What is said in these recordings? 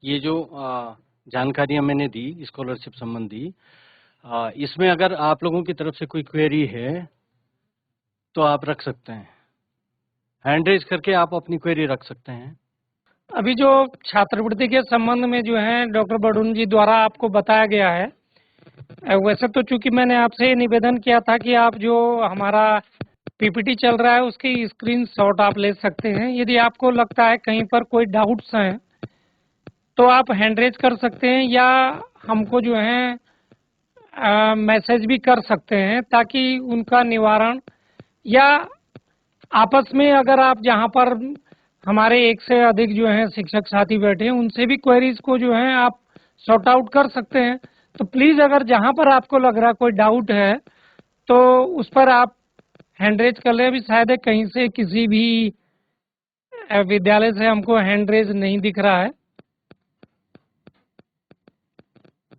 ये जो जानकारियां मैंने दी स्कॉलरशिप संबंधी, इसमें अगर आप लोगों की तरफ से कोई क्वेरी है तो आप रख सकते हैं। हैंड रेज करके आप अपनी क्वेरी रख सकते हैं। अभी जो छात्रवृत्ति के संबंध में जो है डॉक्टर बडून जी द्वारा आपको बताया गया है, वैसे तो चूंकि मैंने आपसे निवेदन किया था कि आप जो हमारा पीपीटी चल रहा है उसकी स्क्रीनशॉट आप ले सकते हैं। यदि आपको लगता है कहीं पर कोई डाउट्स हैं तो आप हैंड रेज कर सकते हैं या हमको जो है मैसेज भी कर सकते हैं, ताकि उनका निवारण, या आपस में अगर आप जहां पर हमारे एक से अधिक जो है शिक्षक साथी बैठे हैं उनसे भी क्वेरीज को जो है आप सॉर्ट आउट कर सकते हैं। तो प्लीज अगर जहां पर आपको लग रहा कोई डाउट है तो उस पर आप हैंड रेज कर ले। अभी शायद कहीं से किसी भी विद्यालय से हमको हैंड रेज नहीं दिख रहा है।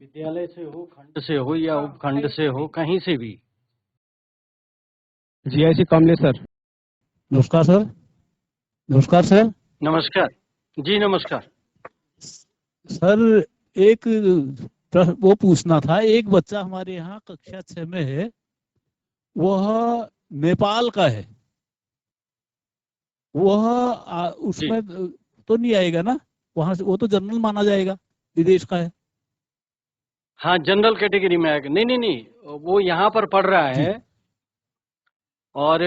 विद्यालय से हो, खंड से हो या उपखंड से हो, कहीं से भी। GIC Kamlesh sir. नमस्कार सर। नमस्कार सर। नमस्कार जी, नमस्कार सर, एक वो पूछना था। एक बच्चा हमारे यहाँ कक्षा 6 में है, वह नेपाल का है। वह उसमें तो नहीं आएगा ना? वहां से वो तो जनरल माना जाएगा, विदेश का है। हाँ, जनरल कैटेगरी में आएगा। नहीं नहीं नहीं, वो यहाँ पर पढ़ रहा है। और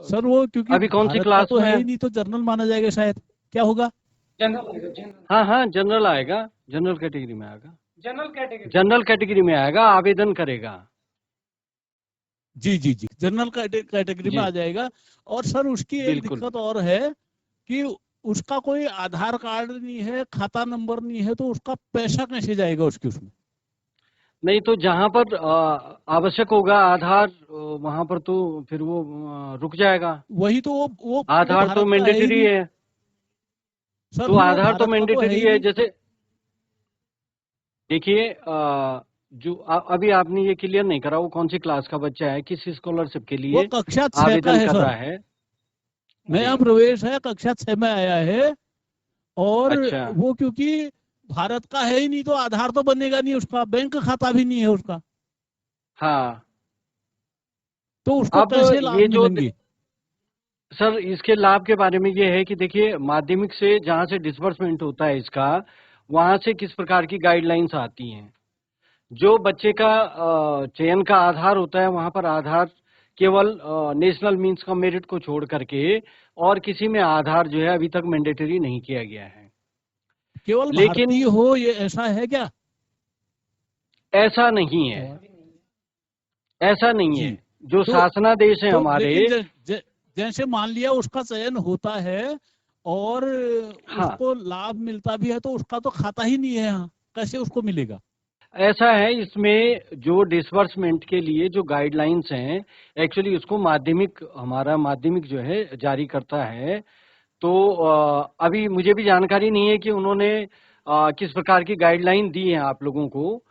सर वो क्योंकि अभी कौन सी क्लास तो में है ही नहीं, तो जनरल माना जाएगा शायद। क्या होगा? हाँ हाँ, जनरल आएगा, जनरल कैटेगरी में आएगा। जनरल कैटेगरी में आएगा, आवेदन करेगा। जी जी जी, जनरल कैटेगरी में आ जाएगा। और सर उसकी एक दिक्कत और है कि उसका कोई आधार कार्ड नहीं है, खाता नंबर नहीं है, तो उसका पैसा कैसे जाएगा उसके उसमें? नहीं तो जहाँ पर आवश्यक होगा आधार, वहाँ पर तो फिर वो रुक जाएगा। वही तो वो आधार तो मैंडेटरी है। तो आधार तो मैंडेटरी है। जैसे देखिए, जो अभी आपने ये क्लियर नहीं करा वो कौन सी क्लास का बच्चा है, किस स्कॉलरशिप के लिए कक्षा 6 आवेदन कर रहा है। नया प्रवेश है, कक्षा 6 में आया है। और अच्छा। वो क्योंकि भारत का है ही नहीं, तो आधार तो बनेगा नहीं उसका, बैंक खाता भी नहीं है उसका। हाँ, तो उसको कैसे लाभ मिलेंगे? सर इसके लाभ के बारे में ये है कि देखिए, माध्यमिक से जहाँ से डिसबर्समेंट होता है इसका, वहां से किस प्रकार की गाइडलाइंस आती हैं। जो बच्चे का चयन का आधार होता है, वहां पर आधार केवल नेशनल मींस का मेरिट को छोड़ करके और किसी में आधार जो है अभी तक मैंडेटरी नहीं किया गया है। केवल भारतीय हो, ये ऐसा है क्या? ऐसा नहीं है, ऐसा नहीं है। जो शासनादेश है हमारे, जैसे मान लिया उसका चयन होता है और उसको लाभ मिलता भी है, तो उसका तो खाता ही नहीं है यहाँ, कैसे उसको मिलेगा? ऐसा है, इसमें जो डिसबर्समेंट के लिए जो गाइडलाइंस हैं, एक्चुअली उसको हमारा माध्यमिक जो है जारी करता है। तो अभी मुझे भी जानकारी नहीं है कि उन्होंने किस प्रकार की गाइडलाइन दी है आप लोगों को,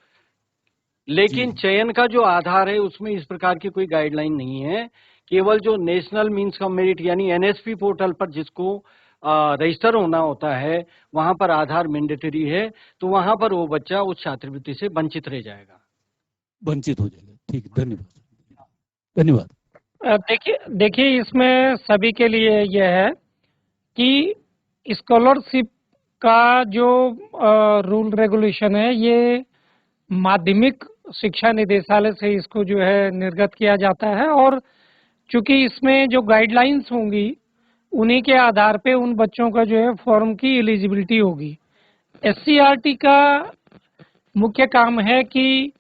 लेकिन चयन का जो आधार है उसमें इस प्रकार की कोई गाइडलाइन नहीं है। केवल जो नेशनल मींस का मेरिट यानी एनएसपी पोर्टल पर जिसको रजिस्टर होना होता है, वहां पर आधार मैंडेटरी है। तो वहां पर वो बच्चा उस छात्रवृत्ति से वंचित रह जाएगा, वंचित हो जाएगा। ठीक, धन्यवाद। धन्यवाद। देखिए इसमें सभी के लिए यह है कि स्कॉलरशिप का जो रूल रेगुलेशन है, ये माध्यमिक शिक्षा निदेशालय से इसको जो है निर्गत किया जाता है। और चूंकि इसमें जो गाइडलाइंस होंगी उन्हीं के आधार पे उन बच्चों का जो है फॉर्म की एलिजिबिलिटी होगी। एससीईआरटी का मुख्य काम है कि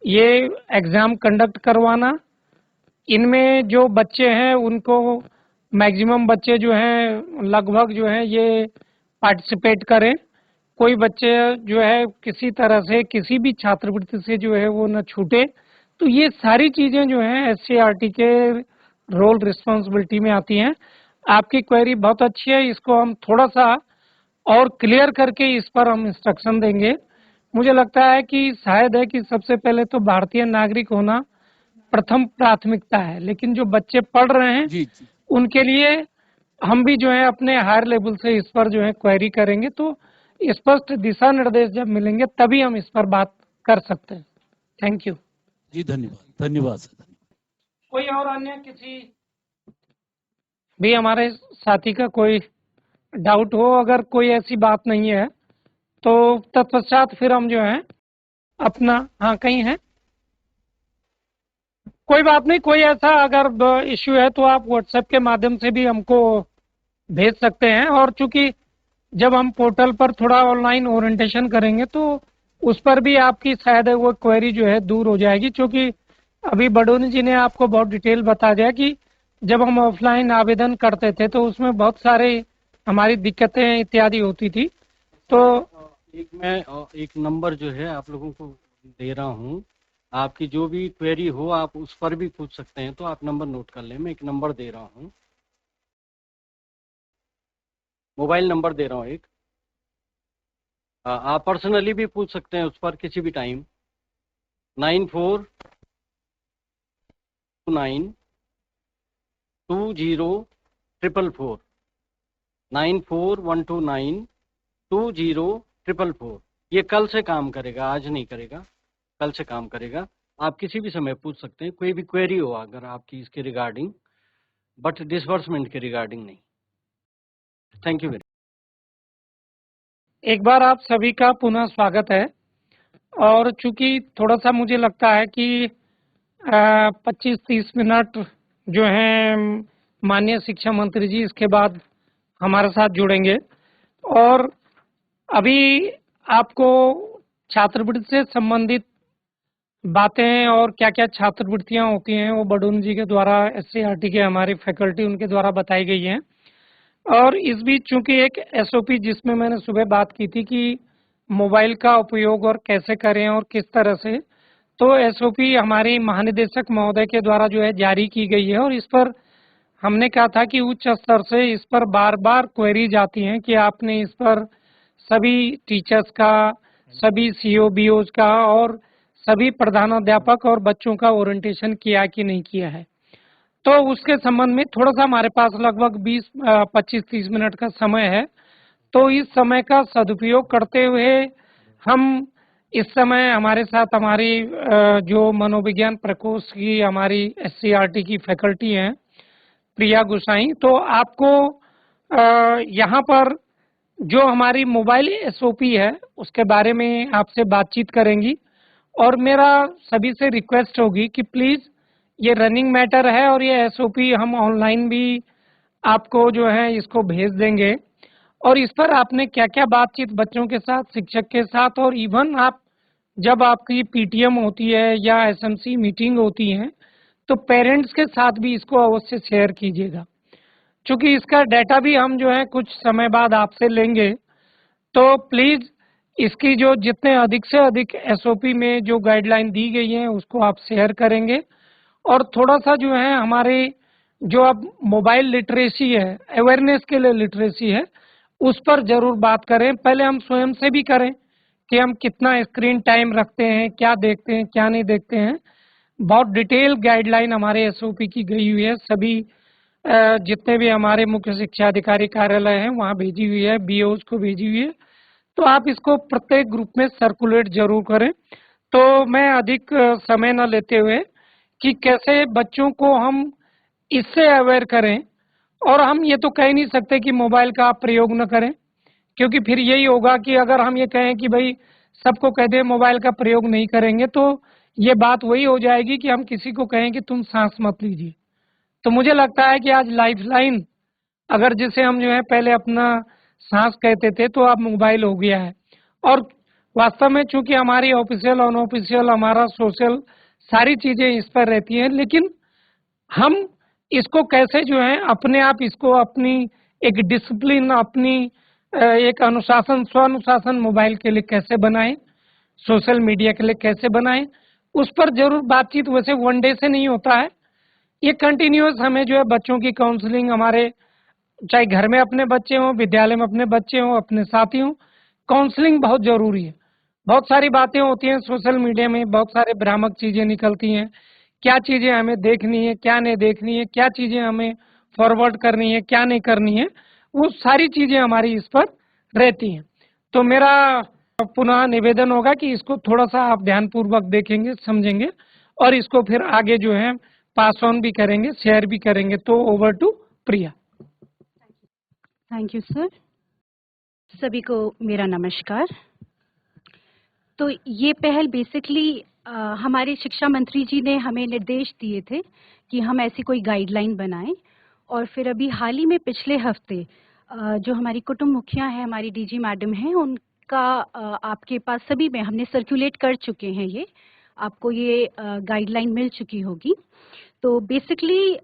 ये एग्जाम कंडक्ट करवाना। इनमें जो बच्चे हैं उनको मैक्सिमम बच्चे जो हैं लगभग जो है ये पार्टिसिपेट करें। कोई बच्चे जो है किसी तरह से किसी भी छात्रवृत्ति से जो है वो न छूटे। तो ये सारी चीजें जो हैं एससीईआरटी के रोल रिस्पॉन्सिबिलिटी में आती हैं। आपकी क्वेरी बहुत अच्छी है, इसको हम थोड़ा सा और क्लियर करके इस पर हम इंस्ट्रक्शन देंगे। मुझे लगता है कि शायद है कि सबसे पहले तो भारतीय नागरिक होना प्रथम प्राथमिकता है, लेकिन जो बच्चे पढ़ रहे हैं उनके लिए हम भी जो है अपने हायर लेवल से इस पर जो है क्वेरी करेंगे। तो स्पष्ट दिशा निर्देश जब मिलेंगे तभी हम इस पर बात कर सकते हैं। थैंक यू जी, धन्यवाद, धन्यवाद सर। कोई और अन्य किसी भी हमारे साथी का कोई डाउट हो, अगर कोई ऐसी बात नहीं है तो तत्पश्चात फिर हम जो है अपना, हाँ कहीं है, कोई बात नहीं, कोई ऐसा अगर इश्यू है तो आप व्हाट्सएप के माध्यम से भी हमको भेज सकते हैं। और चूंकि जब हम पोर्टल पर थोड़ा ऑनलाइन ओरिएंटेशन करेंगे तो उस पर भी आपकी शायद वो क्वेरी जो है दूर हो जाएगी, क्योंकि अभी बडोनी जी ने आपको बहुत डिटेल बता दिया कि जब हम ऑफलाइन आवेदन करते थे तो उसमें बहुत सारे हमारी दिक्कतें इत्यादि होती थी। तो मैं एक नंबर जो है आप लोगों को दे रहा हूँ, आपकी जो भी क्वेरी हो आप उस पर भी पूछ सकते हैं, तो आप नंबर नोट कर लें। मैं एक नंबर दे रहा हूँ, मोबाइल नंबर दे रहा हूँ एक, आप पर्सनली भी पूछ सकते हैं उस पर किसी भी टाइम। 94292044, 9412920444। ये कल से काम करेगा, आज नहीं करेगा, कल से काम करेगा। आप किसी भी समय पूछ सकते हैं, कोई भी क्वेरी हो अगर आपकी इसके रिगार्डिंग, बट डिसबर्समेंट के रिगार्डिंग नहीं। Thank you very. एक बार आप सभी का पुनः स्वागत है। और चूंकि थोड़ा सा मुझे लगता है कि 25-30 मिनट जो हैं माननीय शिक्षा मंत्री जी इसके बाद हमारे साथ जुड़ेंगे, और अभी आपको छात्रवृत्ति से संबंधित बातें और क्या क्या छात्रवृत्तियां होती हैं वो बडोनी जी के द्वारा, SCERT के हमारी फैकल्टी उनके द्वारा बताई गई हैं। और इस बीच चूंकि एक SOP जिसमें मैंने सुबह बात की थी कि मोबाइल का उपयोग और कैसे करें और किस तरह से, तो SOP हमारी महानिदेशक महोदय के द्वारा जो है जारी की गई है। और इस पर हमने कहा था कि उच्च स्तर से इस पर बार बार क्वेरीज आती हैं कि आपने इस पर सभी टीचर्स का, सभी CO BOs का और सभी प्रधानाध्यापक और बच्चों का ओरिएंटेशन किया कि नहीं किया है। तो उसके संबंध में थोड़ा सा हमारे पास लगभग 25-30 मिनट का समय है। तो इस समय का सदुपयोग करते हुए हम इस समय हमारे साथ हमारी जो मनोविज्ञान प्रकोष्ठ की हमारी SCERT की फैकल्टी हैं प्रिया गुसाई, तो आपको यहाँ पर जो हमारी मोबाइल SOP है उसके बारे में आपसे बातचीत करेंगी। और मेरा सभी से रिक्वेस्ट होगी कि प्लीज़ ये रनिंग मैटर है और ये SOP हम ऑनलाइन भी आपको जो है इसको भेज देंगे। और इस पर आपने क्या क्या बातचीत बच्चों के साथ, शिक्षक के साथ, और इवन आप जब आपकी PTM होती है या SMC मीटिंग होती है तो पेरेंट्स के साथ भी इसको अवश्य शेयर कीजिएगा, क्योंकि इसका डाटा भी हम जो है कुछ समय बाद आपसे लेंगे। तो प्लीज़ इसकी जो जितने अधिक से अधिक SOP में जो गाइडलाइन दी गई हैं उसको आप शेयर करेंगे। और थोड़ा सा जो है हमारे जो अब मोबाइल लिटरेसी है, अवेयरनेस के लिए लिटरेसी है, उस पर जरूर बात करें। पहले हम स्वयं से भी करें कि हम कितना स्क्रीन टाइम रखते हैं, क्या देखते हैं, क्या नहीं देखते हैं। बहुत डिटेल गाइडलाइन हमारे SOP की गई हुई है, सभी जितने भी हमारे मुख्य शिक्षा अधिकारी कार्यालय हैं वहाँ भेजी हुई है, BOs को भेजी हुई है। तो आप इसको प्रत्येक ग्रुप में सर्कुलेट जरूर करें। तो मैं अधिक समय न लेते हुए कि कैसे बच्चों को हम इससे अवेयर करें, और हम ये तो कह नहीं सकते कि मोबाइल का आप प्रयोग न करें, क्योंकि फिर यही होगा कि अगर हम ये कहें कि भाई सबको कह दें मोबाइल का प्रयोग नहीं करेंगे तो ये बात वही हो जाएगी कि हम किसी को कहें कि तुम सांस मत लीजिए। तो मुझे लगता है कि आज लाइफलाइन, अगर जिसे हम जो है पहले अपना सांस कहते थे, तो अब मोबाइल हो गया है। और वास्तव में चूंकि हमारी ऑफिशियल अनऑफिशियल हमारा सोशल सारी चीजें इस पर रहती हैं, लेकिन हम इसको कैसे जो है अपने आप इसको अपनी एक डिसिप्लिन, अपनी एक अनुशासन, स्वानुशासन मोबाइल के लिए कैसे बनाएं, सोशल मीडिया के लिए कैसे बनाएं, उस पर जरूर बातचीत। वैसे वन डे से नहीं होता है, ये कंटिन्यूअस हमें जो है बच्चों की काउंसलिंग, हमारे चाहे घर में अपने बच्चे हों, विद्यालय में अपने बच्चे हों, अपने साथी हों, काउंसलिंग बहुत जरूरी है। बहुत सारी बातें होती हैं सोशल मीडिया में, बहुत सारे भ्रामक चीजें निकलती हैं, क्या चीजें हमें देखनी है, क्या नहीं देखनी है, क्या चीजें हमें फॉरवर्ड करनी है, क्या नहीं करनी है, वो सारी चीजें हमारी इस पर रहती हैं। तो मेरा पुनः निवेदन होगा कि इसको थोड़ा सा आप ध्यानपूर्वक देखेंगे, समझेंगे और इसको फिर आगे जो है पास ऑन भी करेंगे, शेयर भी करेंगे। तो over to Priya. Thank you sir. सभी को मेरा नमस्कार। तो ये पहल बेसिकली हमारे शिक्षा मंत्री जी ने हमें निर्देश दिए थे कि हम ऐसी कोई गाइडलाइन बनाएं, और फिर अभी हाल ही में पिछले हफ्ते जो हमारी कुटुंब मुखिया हैं, हमारी डीजी मैडम हैं, उनका आपके पास सभी में हमने सर्कुलेट कर चुके हैं। ये आपको ये गाइडलाइन मिल चुकी होगी। तो बेसिकली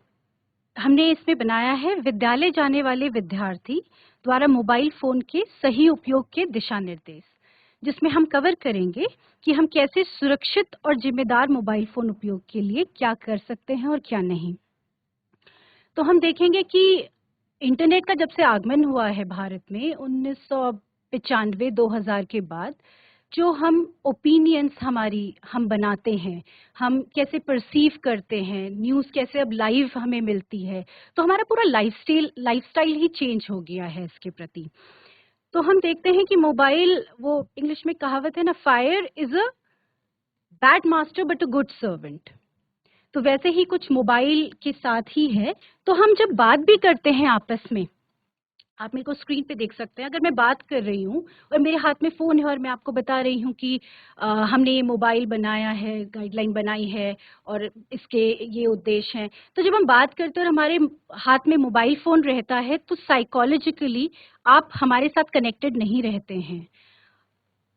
हमने इसमें बनाया है विद्यालय जाने वाले विद्यार्थी द्वारा मोबाइल फ़ोन के सही उपयोग के दिशा निर्देश, जिसमें हम कवर करेंगे कि हम कैसे सुरक्षित और जिम्मेदार मोबाइल फ़ोन उपयोग के लिए क्या कर सकते हैं और क्या नहीं। तो हम देखेंगे कि इंटरनेट का जब से आगमन हुआ है भारत में 1995-2000 के बाद, जो हम ओपिनियंस हम बनाते हैं, हम कैसे परसीव करते हैं, न्यूज़ कैसे अब लाइव हमें मिलती है, तो हमारा पूरा लाइफस्टाइल ही चेंज हो गया है इसके प्रति। तो हम देखते हैं कि मोबाइल, वो इंग्लिश में कहावत है ना, fire is a bad master but a good servant. तो वैसे ही कुछ मोबाइल के साथ ही है। तो हम जब बात भी करते हैं आपस में, आप मेरे को स्क्रीन पे देख सकते हैं, अगर मैं बात कर रही हूँ और मेरे हाथ में फ़ोन है और मैं आपको बता रही हूँ कि हमने ये मोबाइल बनाया है, गाइडलाइन बनाई है और इसके ये उद्देश्य हैं, तो जब हम बात करते हैं और हमारे हाथ में मोबाइल फ़ोन रहता है, तो साइकोलॉजिकली आप हमारे साथ कनेक्टेड नहीं रहते हैं।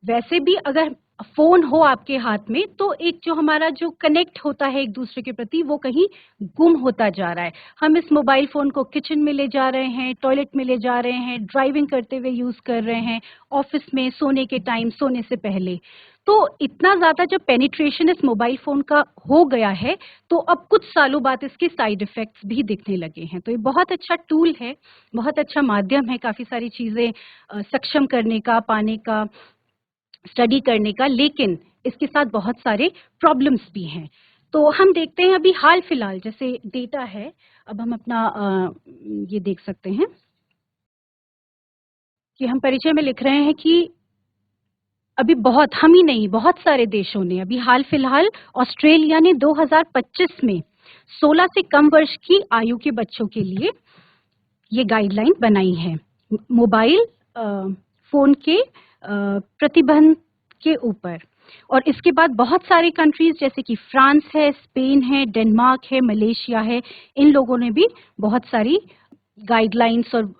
वैसे भी अगर फ़ोन हो आपके हाथ में, तो एक जो हमारा जो कनेक्ट होता है एक दूसरे के प्रति, वो कहीं गुम होता जा रहा है। हम इस मोबाइल फ़ोन को किचन में ले जा रहे हैं, टॉयलेट में ले जा रहे हैं, ड्राइविंग करते हुए यूज़ कर रहे हैं, ऑफिस में, सोने के टाइम, सोने से पहले। तो इतना ज़्यादा जब पेनिट्रेशन इस मोबाइल फ़ोन का हो गया है, तो अब कुछ सालों बाद इसके साइड इफ़ेक्ट्स भी दिखने लगे हैं। तो ये बहुत अच्छा टूल है, बहुत अच्छा माध्यम है काफ़ी सारी चीज़ें सक्षम करने का, पाने का, स्टडी करने का, लेकिन इसके साथ बहुत सारे प्रॉब्लम्स भी हैं। तो हम देखते हैं अभी हाल फिलहाल जैसे डेटा है, अब हम अपना ये देख सकते हैं कि हम परिचय में लिख रहे हैं कि अभी बहुत, हम ही नहीं, बहुत सारे देशों ने अभी हाल फिलहाल, ऑस्ट्रेलिया ने 2025 में 16 से कम वर्ष की आयु के बच्चों के लिए ये गाइडलाइन बनाई है मोबाइल फ़ोन के प्रतिबंध के ऊपर। और इसके बाद बहुत सारे कंट्रीज जैसे कि फ्रांस है, स्पेन है, डेनमार्क है, मलेशिया है, इन लोगों ने भी बहुत सारी गाइडलाइंस और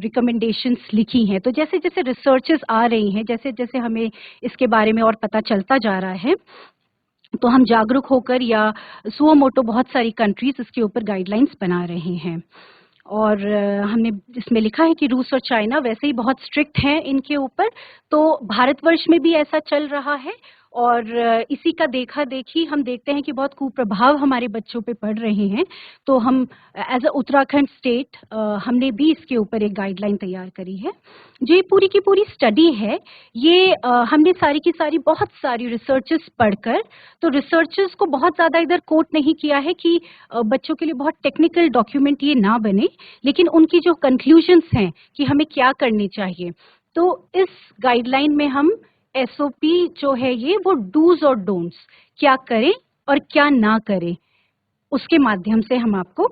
रिकमेंडेशंस लिखी हैं। तो जैसे जैसे रिसर्चेस आ रही हैं, जैसे जैसे हमें इसके बारे में और पता चलता जा रहा है, तो हम जागरूक होकर, या सुओ मोटो बहुत सारी कंट्रीज इसके ऊपर गाइडलाइंस बना रहे हैं। और हमने इसमें लिखा है कि रूस और चाइना वैसे ही बहुत स्ट्रिक्ट हैं इनके ऊपर, तो भारतवर्ष में भी ऐसा चल रहा है। और इसी का देखा देखी हम देखते हैं कि बहुत कुप्रभाव हमारे बच्चों पे पड़ रहे हैं। तो हम एज अ उत्तराखंड स्टेट हमने भी इसके ऊपर एक गाइडलाइन तैयार करी है। जो ये पूरी की पूरी स्टडी है, ये हमने सारी की सारी बहुत सारी रिसर्चेस पढ़कर, तो रिसर्चेस को बहुत ज़्यादा इधर कोट नहीं किया है कि बच्चों के लिए बहुत टेक्निकल डॉक्यूमेंट ये ना बने, लेकिन उनकी जो कंक्लूजन्स हैं कि हमें क्या करनी चाहिए, तो इस गाइडलाइन में हम एसओपी जो है ये, वो डूज और डोंट्स, क्या करें और क्या ना करें, उसके माध्यम से हम आपको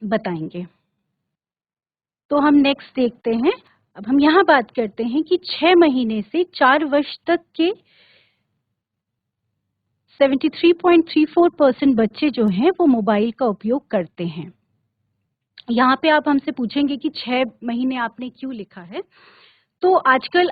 बताएंगे। तो हम नेक्स्ट देखते हैं। अब हम यहाँ बात करते हैं कि 6 महीने से 4 वर्ष तक के 73.34% बच्चे जो हैं वो मोबाइल का उपयोग करते हैं। यहाँ पे आप हमसे पूछेंगे कि 6 महीने आपने क्यों लिखा है? तो आजकल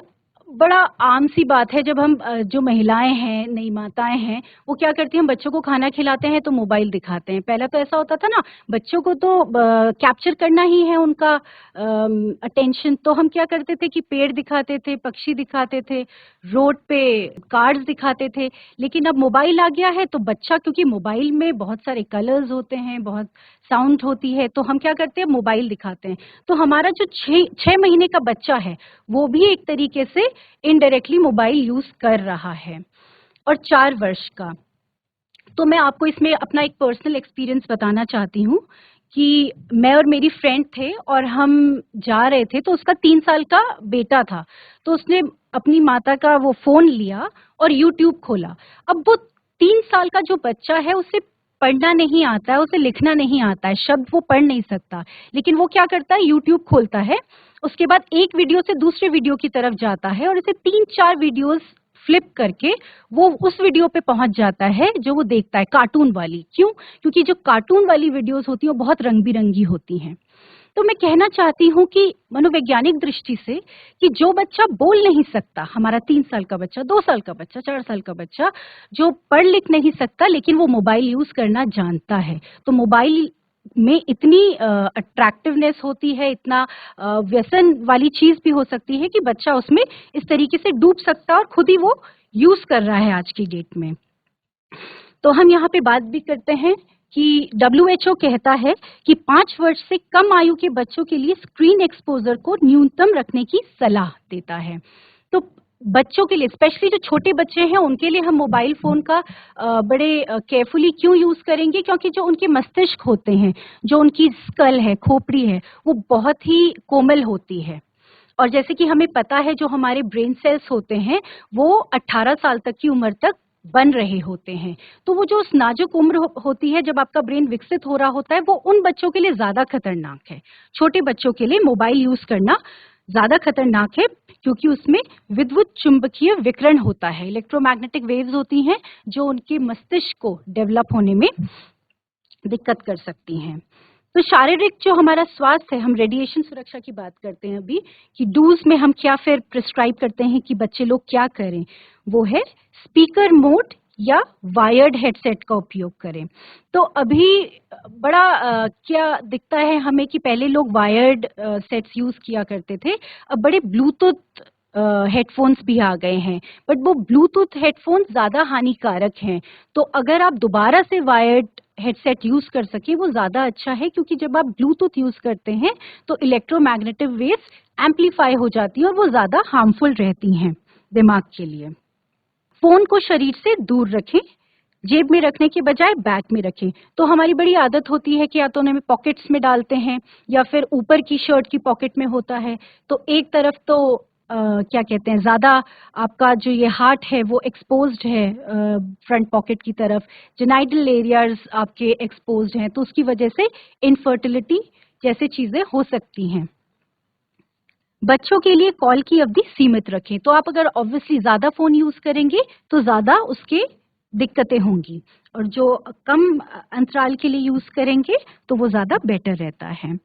बड़ा आम सी बात है, जब हम जो महिलाएं हैं, नई माताएं हैं, वो क्या करती हैं, बच्चों को खाना खिलाते हैं तो मोबाइल दिखाते हैं। पहले तो ऐसा होता था ना, बच्चों को तो कैप्चर करना ही है उनका अटेंशन, तो हम क्या करते थे कि पेड़ दिखाते थे, पक्षी दिखाते थे, रोड पे कार्ड्स दिखाते थे। लेकिन अब मोबाइल आ गया है, तो बच्चा, क्योंकि मोबाइल में बहुत सारे कलर्स होते हैं, बहुत साउंड होती है, तो हम क्या करते हैं, मोबाइल दिखाते हैं। तो हमारा जो 6 महीने का बच्चा है, वो भी एक तरीके से इनडायरेक्टली मोबाइल यूज कर रहा है। और 4 वर्ष का, तो मैं आपको इसमें अपना एक पर्सनल एक्सपीरियंस बताना चाहती हूँ कि मैं और मेरी फ्रेंड थे और हम जा रहे थे, तो उसका 3 साल का बेटा था। तो उसने अपनी माता का वो फ़ोन लिया और यूट्यूब खोला। अब वो 3 साल का जो बच्चा है उसे पढ़ना नहीं आता है, उसे लिखना नहीं आता है, शब्द वो पढ़ नहीं सकता। लेकिन वो क्या करता है, यूट्यूब खोलता है, उसके बाद एक वीडियो से दूसरे वीडियो की तरफ जाता है और ऐसे 3-4 वीडियोज़ फ्लिप करके वो उस वीडियो पे पहुँच जाता है जो वो देखता है, कार्टून वाली। क्यों? क्योंकि जो कार्टून वाली वीडियोज़ होती हैं वो बहुत रंग-बिरंगी होती हैं। तो मैं कहना चाहती हूँ कि मनोवैज्ञानिक दृष्टि से कि जो बच्चा बोल नहीं सकता, हमारा 3 साल का बच्चा, 2 साल का बच्चा, 4 साल का बच्चा, जो पढ़ लिख नहीं सकता लेकिन वो मोबाइल यूज़ करना जानता है, तो मोबाइल में इतनी अट्रैक्टिवनेस होती है, इतना व्यसन वाली चीज़ भी हो सकती है कि बच्चा उसमें इस तरीके से डूब सकता है और खुद ही वो यूज़ कर रहा है आज की डेट में। तो हम यहाँ पे बात भी करते हैं कि डब्ल्यूएचओ कहता है कि 5 वर्ष से कम आयु के बच्चों के लिए स्क्रीन एक्सपोज़र को न्यूनतम रखने की सलाह देता है। तो बच्चों के लिए, स्पेशली जो छोटे बच्चे हैं, उनके लिए हम मोबाइल फ़ोन का बड़े केयरफुली क्यों यूज़ करेंगे? क्योंकि जो उनके मस्तिष्क होते हैं, जो उनकी स्कल है, खोपड़ी है, वो बहुत ही कोमल होती है। और जैसे कि हमें पता है जो हमारे ब्रेन सेल्स होते हैं, वो 18 साल तक की उम्र तक बन रहे होते हैं। तो वो जो उस नाजुक उम्र होती है जब आपका ब्रेन विकसित हो रहा होता है, वो उन बच्चों के लिए ज़्यादा खतरनाक है। छोटे बच्चों के लिए मोबाइल यूज़ करना ज़्यादा खतरनाक है क्योंकि उसमें विद्युत चुम्बकीय विकिरण होता है, इलेक्ट्रोमैग्नेटिक वेव्स होती हैं जो उनके मस्तिष्क को डेवलप होने में दिक्कत कर सकती हैं। तो शारीरिक जो हमारा स्वास्थ्य है, हम रेडिएशन सुरक्षा की बात करते हैं अभी कि डूज़ में हम क्या फिर प्रिस्क्राइब करते हैं कि बच्चे लोग क्या करें, वो है स्पीकर मोड या वायर्ड हेडसेट का उपयोग करें। तो अभी बड़ा क्या दिखता है हमें कि पहले लोग वायर्ड सेट्स यूज़ किया करते थे, अब बड़े ब्लूटूथ हेडफ़ोन्स भी आ गए हैं, बट वो ब्लूटूथ हेडफ़ोन्स ज़्यादा हानिकारक हैं। तो अगर आप दोबारा से वायर्ड हेडसेट यूज़ कर सकें, वो ज़्यादा अच्छा है क्योंकि जब आप ब्लूटूथ यूज़ करते हैं, तो इलेक्ट्रोमैग्नेटिक वेव्स एम्प्लीफाई हो जाती हैं और वो ज़्यादा हार्मफुल रहती हैं दिमाग के लिए। फ़ोन को शरीर से दूर रखें, जेब में रखने के बजाय बैग में रखें। तो हमारी बड़ी आदत होती है कि या तो उन्हें पॉकेट्स में डालते हैं या फिर ऊपर की शर्ट की पॉकेट में होता है। तो एक तरफ तो क्या कहते हैं, ज़्यादा आपका जो ये हार्ट है वो एक्सपोज़्ड है फ्रंट पॉकेट की तरफ, जेनाइटल एरियाज़ आपके एक्सपोज़्ड हैं, तो उसकी वजह से इनफर्टिलिटी जैसी चीज़ें हो सकती हैं। बच्चों के लिए कॉल की अवधि सीमित रखें। तो आप अगर ऑब्वियसली ज़्यादा फ़ोन यूज़ करेंगे, तो ज़्यादा उसके दिक्कतें होंगी और जो कम अंतराल के लिए यूज़ करेंगे, तो वो ज़्यादा बेटर रहता है।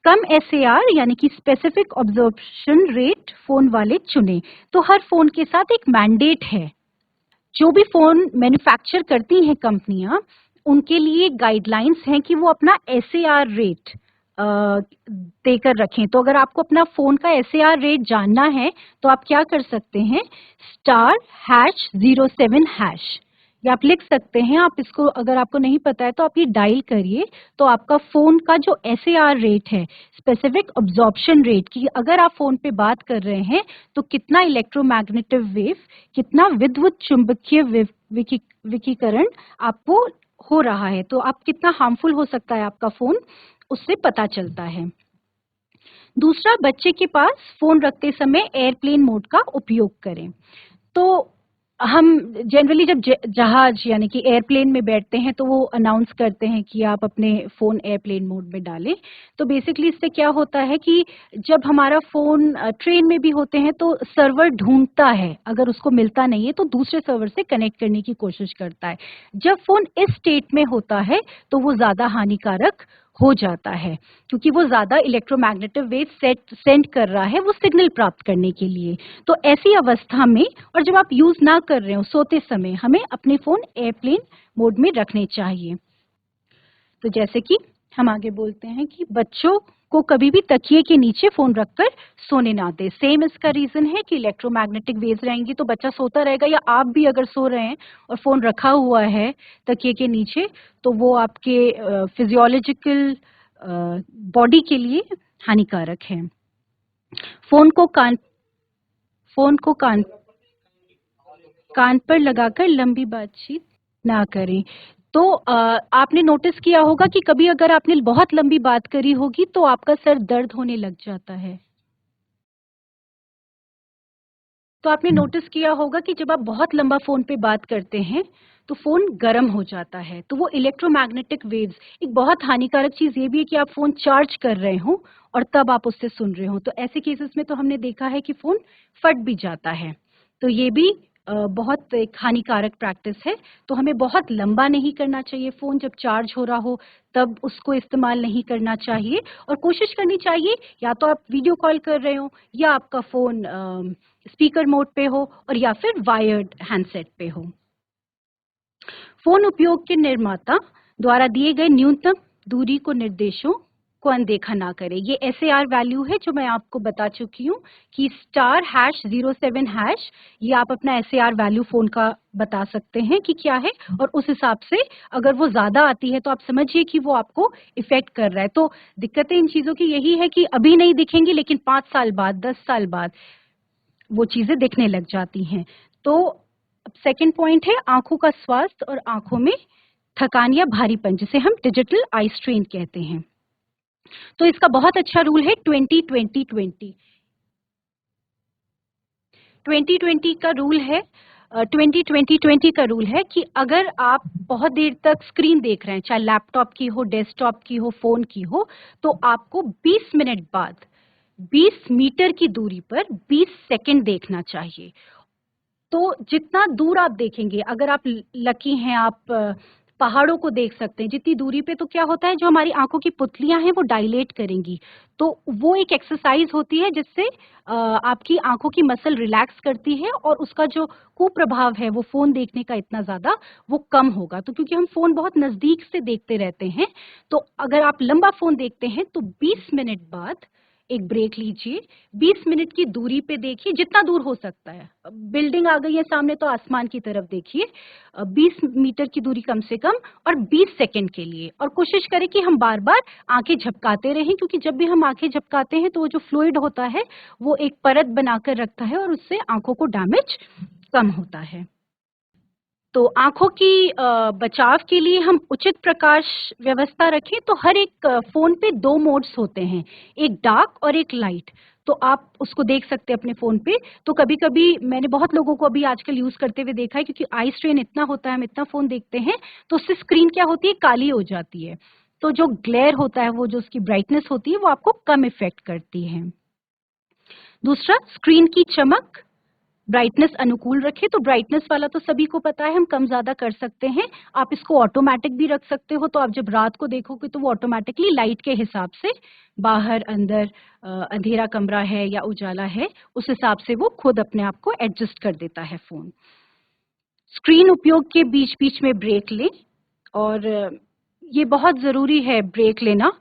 कम एसएआर यानी कि स्पेसिफिक ऑब्जर्प्शन रेट फ़ोन वाले चुनें। तो हर फ़ोन के साथ एक मैंडेट है। जो भी फ़ोन मैन्युफैक्चर करती हैं कंपनियाँ, उनके लिए गाइडलाइंस हैं कि वो अपना एसएआर रेट देकर रखें। तो अगर आपको अपना फ़ोन का एसएआर रेट जानना है, तो आप क्या कर सकते हैं, *#07# या आप लिख सकते हैं। आप इसको, अगर आपको नहीं पता है तो आप ये डायल करिए, तो आपका फ़ोन का जो एसएआर रेट है, स्पेसिफिक अब्ज़ॉर्प्शन रेट, कि अगर आप फ़ोन पे बात कर रहे हैं, तो कितना इलेक्ट्रोमैग्नेटिक वेव, कितना विद्युत चुम्बकीय विकिरण आपको हो रहा है, तो आप कितना हार्मफुल हो सकता है आपका फ़ोन, उससे पता चलता है। दूसरा, बच्चे के पास फ़ोन रखते समय एयरप्लेन मोड का उपयोग करें। तो हम जनरली जब जहाज यानी कि एयरप्लेन में बैठते हैं, तो वो अनाउंस करते हैं कि आप अपने फ़ोन एयरप्लेन मोड में डालें। तो बेसिकली इससे क्या होता है कि जब हमारा फ़ोन ट्रेन में भी होते हैं, तो सर्वर ढूँढता है, अगर उसको मिलता नहीं है तो दूसरे सर्वर से कनेक्ट करने की कोशिश करता है। जब फ़ोन इस स्टेट में होता है, तो वो ज़्यादा हानिकारक हो जाता है क्योंकि वो ज़्यादा इलेक्ट्रोमैग्नेटिक वेव सेंड कर रहा है वो सिग्नल प्राप्त करने के लिए। तो ऐसी अवस्था में, और जब आप यूज़ ना कर रहे हो सोते समय, हमें अपने फ़ोन एयरप्लेन मोड में रखने चाहिए। तो जैसे कि हम आगे बोलते हैं कि बच्चों को कभी भी तकिए के नीचे फ़ोन रखकर सोने ना दें। सेम इसका रीज़न है कि इलेक्ट्रोमैग्नेटिक वेव्स रहेंगी तो बच्चा सोता रहेगा, या आप भी अगर सो रहे हैं और फ़ोन रखा हुआ है तकिए के नीचे, तो वो आपके फिजियोलॉजिकल बॉडी के लिए हानिकारक है। फ़ोन को कान पर लगाकर लंबी बातचीत ना करें। तो आपने नोटिस किया होगा कि कभी अगर आपने बहुत लंबी बात करी होगी तो आपका सर दर्द होने लग जाता है। तो आपने नोटिस किया होगा कि जब आप बहुत लंबा फ़ोन पे बात करते हैं, तो फ़ोन गर्म हो जाता है। तो वो इलेक्ट्रोमैग्नेटिक वेव्स, एक बहुत हानिकारक चीज़ ये भी है कि आप फ़ोन चार्ज कर रहे हों और तब आप उससे सुन रहे हों। तो ऐसे केसेस में तो हमने देखा है कि फ़ोन फट भी जाता है। तो ये भी बहुत एक हानिकारक प्रैक्टिस है। तो हमें बहुत लंबा नहीं करना चाहिए फ़ोन, जब चार्ज हो रहा हो तब उसको इस्तेमाल नहीं करना चाहिए और कोशिश करनी चाहिए या तो आप वीडियो कॉल कर रहे हो या आपका फ़ोन स्पीकर मोड पे हो और या फिर वायर्ड हैंडसेट पे हो। फ़ोन उपयोग के निर्माता द्वारा दिए गए न्यूनतम दूरी को निर्देशों को अनदेखा ना करें। ये SAR वैल्यू है जो मैं आपको बता चुकी हूँ कि *#07# ये आप अपना SAR वैल्यू फ़ोन का बता सकते हैं कि क्या है और उस हिसाब से अगर वो ज़्यादा आती है तो आप समझिए कि वो आपको इफ़ेक्ट कर रहा है। तो दिक्कतें इन चीज़ों की यही है कि अभी नहीं दिखेंगी लेकिन 5 साल बाद, 10 साल बाद वो चीज़ें दिखने लग जाती हैं। तो सेकंड पॉइंट है आँखों का स्वास्थ्य और आँखों में थकान या भारीपन, जिसे हम डिजिटल आई स्ट्रेन कहते हैं। तो इसका बहुत अच्छा रूल है 20-20-20। 20-20 का रूल है 20-20-20 का रूल है कि अगर आप बहुत देर तक स्क्रीन देख रहे हैं, चाहे लैपटॉप की हो, डेस्कटॉप की हो, फ़ोन की हो, तो आपको 20 मिनट बाद 20 मीटर की दूरी पर 20 सेकंड देखना चाहिए। तो जितना दूर आप देखेंगे, अगर आप लकी हैं, आप पहाड़ों को देख सकते हैं, जितनी दूरी पे, तो क्या होता है जो हमारी आँखों की पुतलियाँ हैं वो डायलेट करेंगी। तो वो एक एक्सरसाइज़ होती है जिससे आपकी आँखों की मसल रिलैक्स करती है और उसका जो कुप्रभाव है वो फ़ोन देखने का इतना ज़्यादा वो कम होगा। तो क्योंकि हम फ़ोन बहुत नज़दीक से देखते रहते हैं, तो अगर आप लंबा फ़ोन देखते हैं तो 20 मिनट बाद एक ब्रेक लीजिए, 20 मिनट की दूरी पे देखिए, जितना दूर हो सकता है। बिल्डिंग आ गई है सामने तो आसमान की तरफ देखिए, 20 मीटर की दूरी कम से कम और 20 सेकंड के लिए, और कोशिश करें कि हम बार-बार आँखें झपकाते रहें, क्योंकि जब भी हम आँखें झपकाते हैं तो वो जो फ्लूइड होता है वो एक परत बनाकर रखता है और उससे आँखों को डैमेज कम होता है। तो आँखों की बचाव के लिए हम उचित प्रकाश व्यवस्था रखें, तो हर एक फ़ोन पे 2 मोड्स होते हैं, एक डार्क और एक लाइट। तो आप उसको देख सकते हैं अपने फ़ोन पे। तो कभी-कभी मैंने बहुत लोगों को अभी आजकल यूज़ करते हुए देखा है, क्योंकि आई स्ट्रेन इतना होता है, हम इतना फ़ोन देखते हैं, तो उससे स्क्रीन क्या होती है, काली हो जाती है। तो जो ग्लेयर होता है, वो जो उसकी ब्राइटनेस होती है, वो आपको कम इफ़ेक्ट करती है। दूसरा, स्क्रीन की चमक, ब्राइटनेस अनुकूल रखें। तो ब्राइटनेस वाला तो सभी को पता है, हम कम ज़्यादा कर सकते हैं। आप इसको ऑटोमैटिक भी रख सकते हो, तो आप जब रात को देखोगे तो वो ऑटोमैटिकली लाइट के हिसाब से बाहर, अंदर, अंधेरा कमरा है या उजाला है, उस हिसाब से वो खुद अपने आप को एडजस्ट कर देता है फ़ोन। स्क्रीन उपयोग के बीच-बीच में ब्रेक लें, और ये बहुत ज़रूरी है ब्रेक लेना,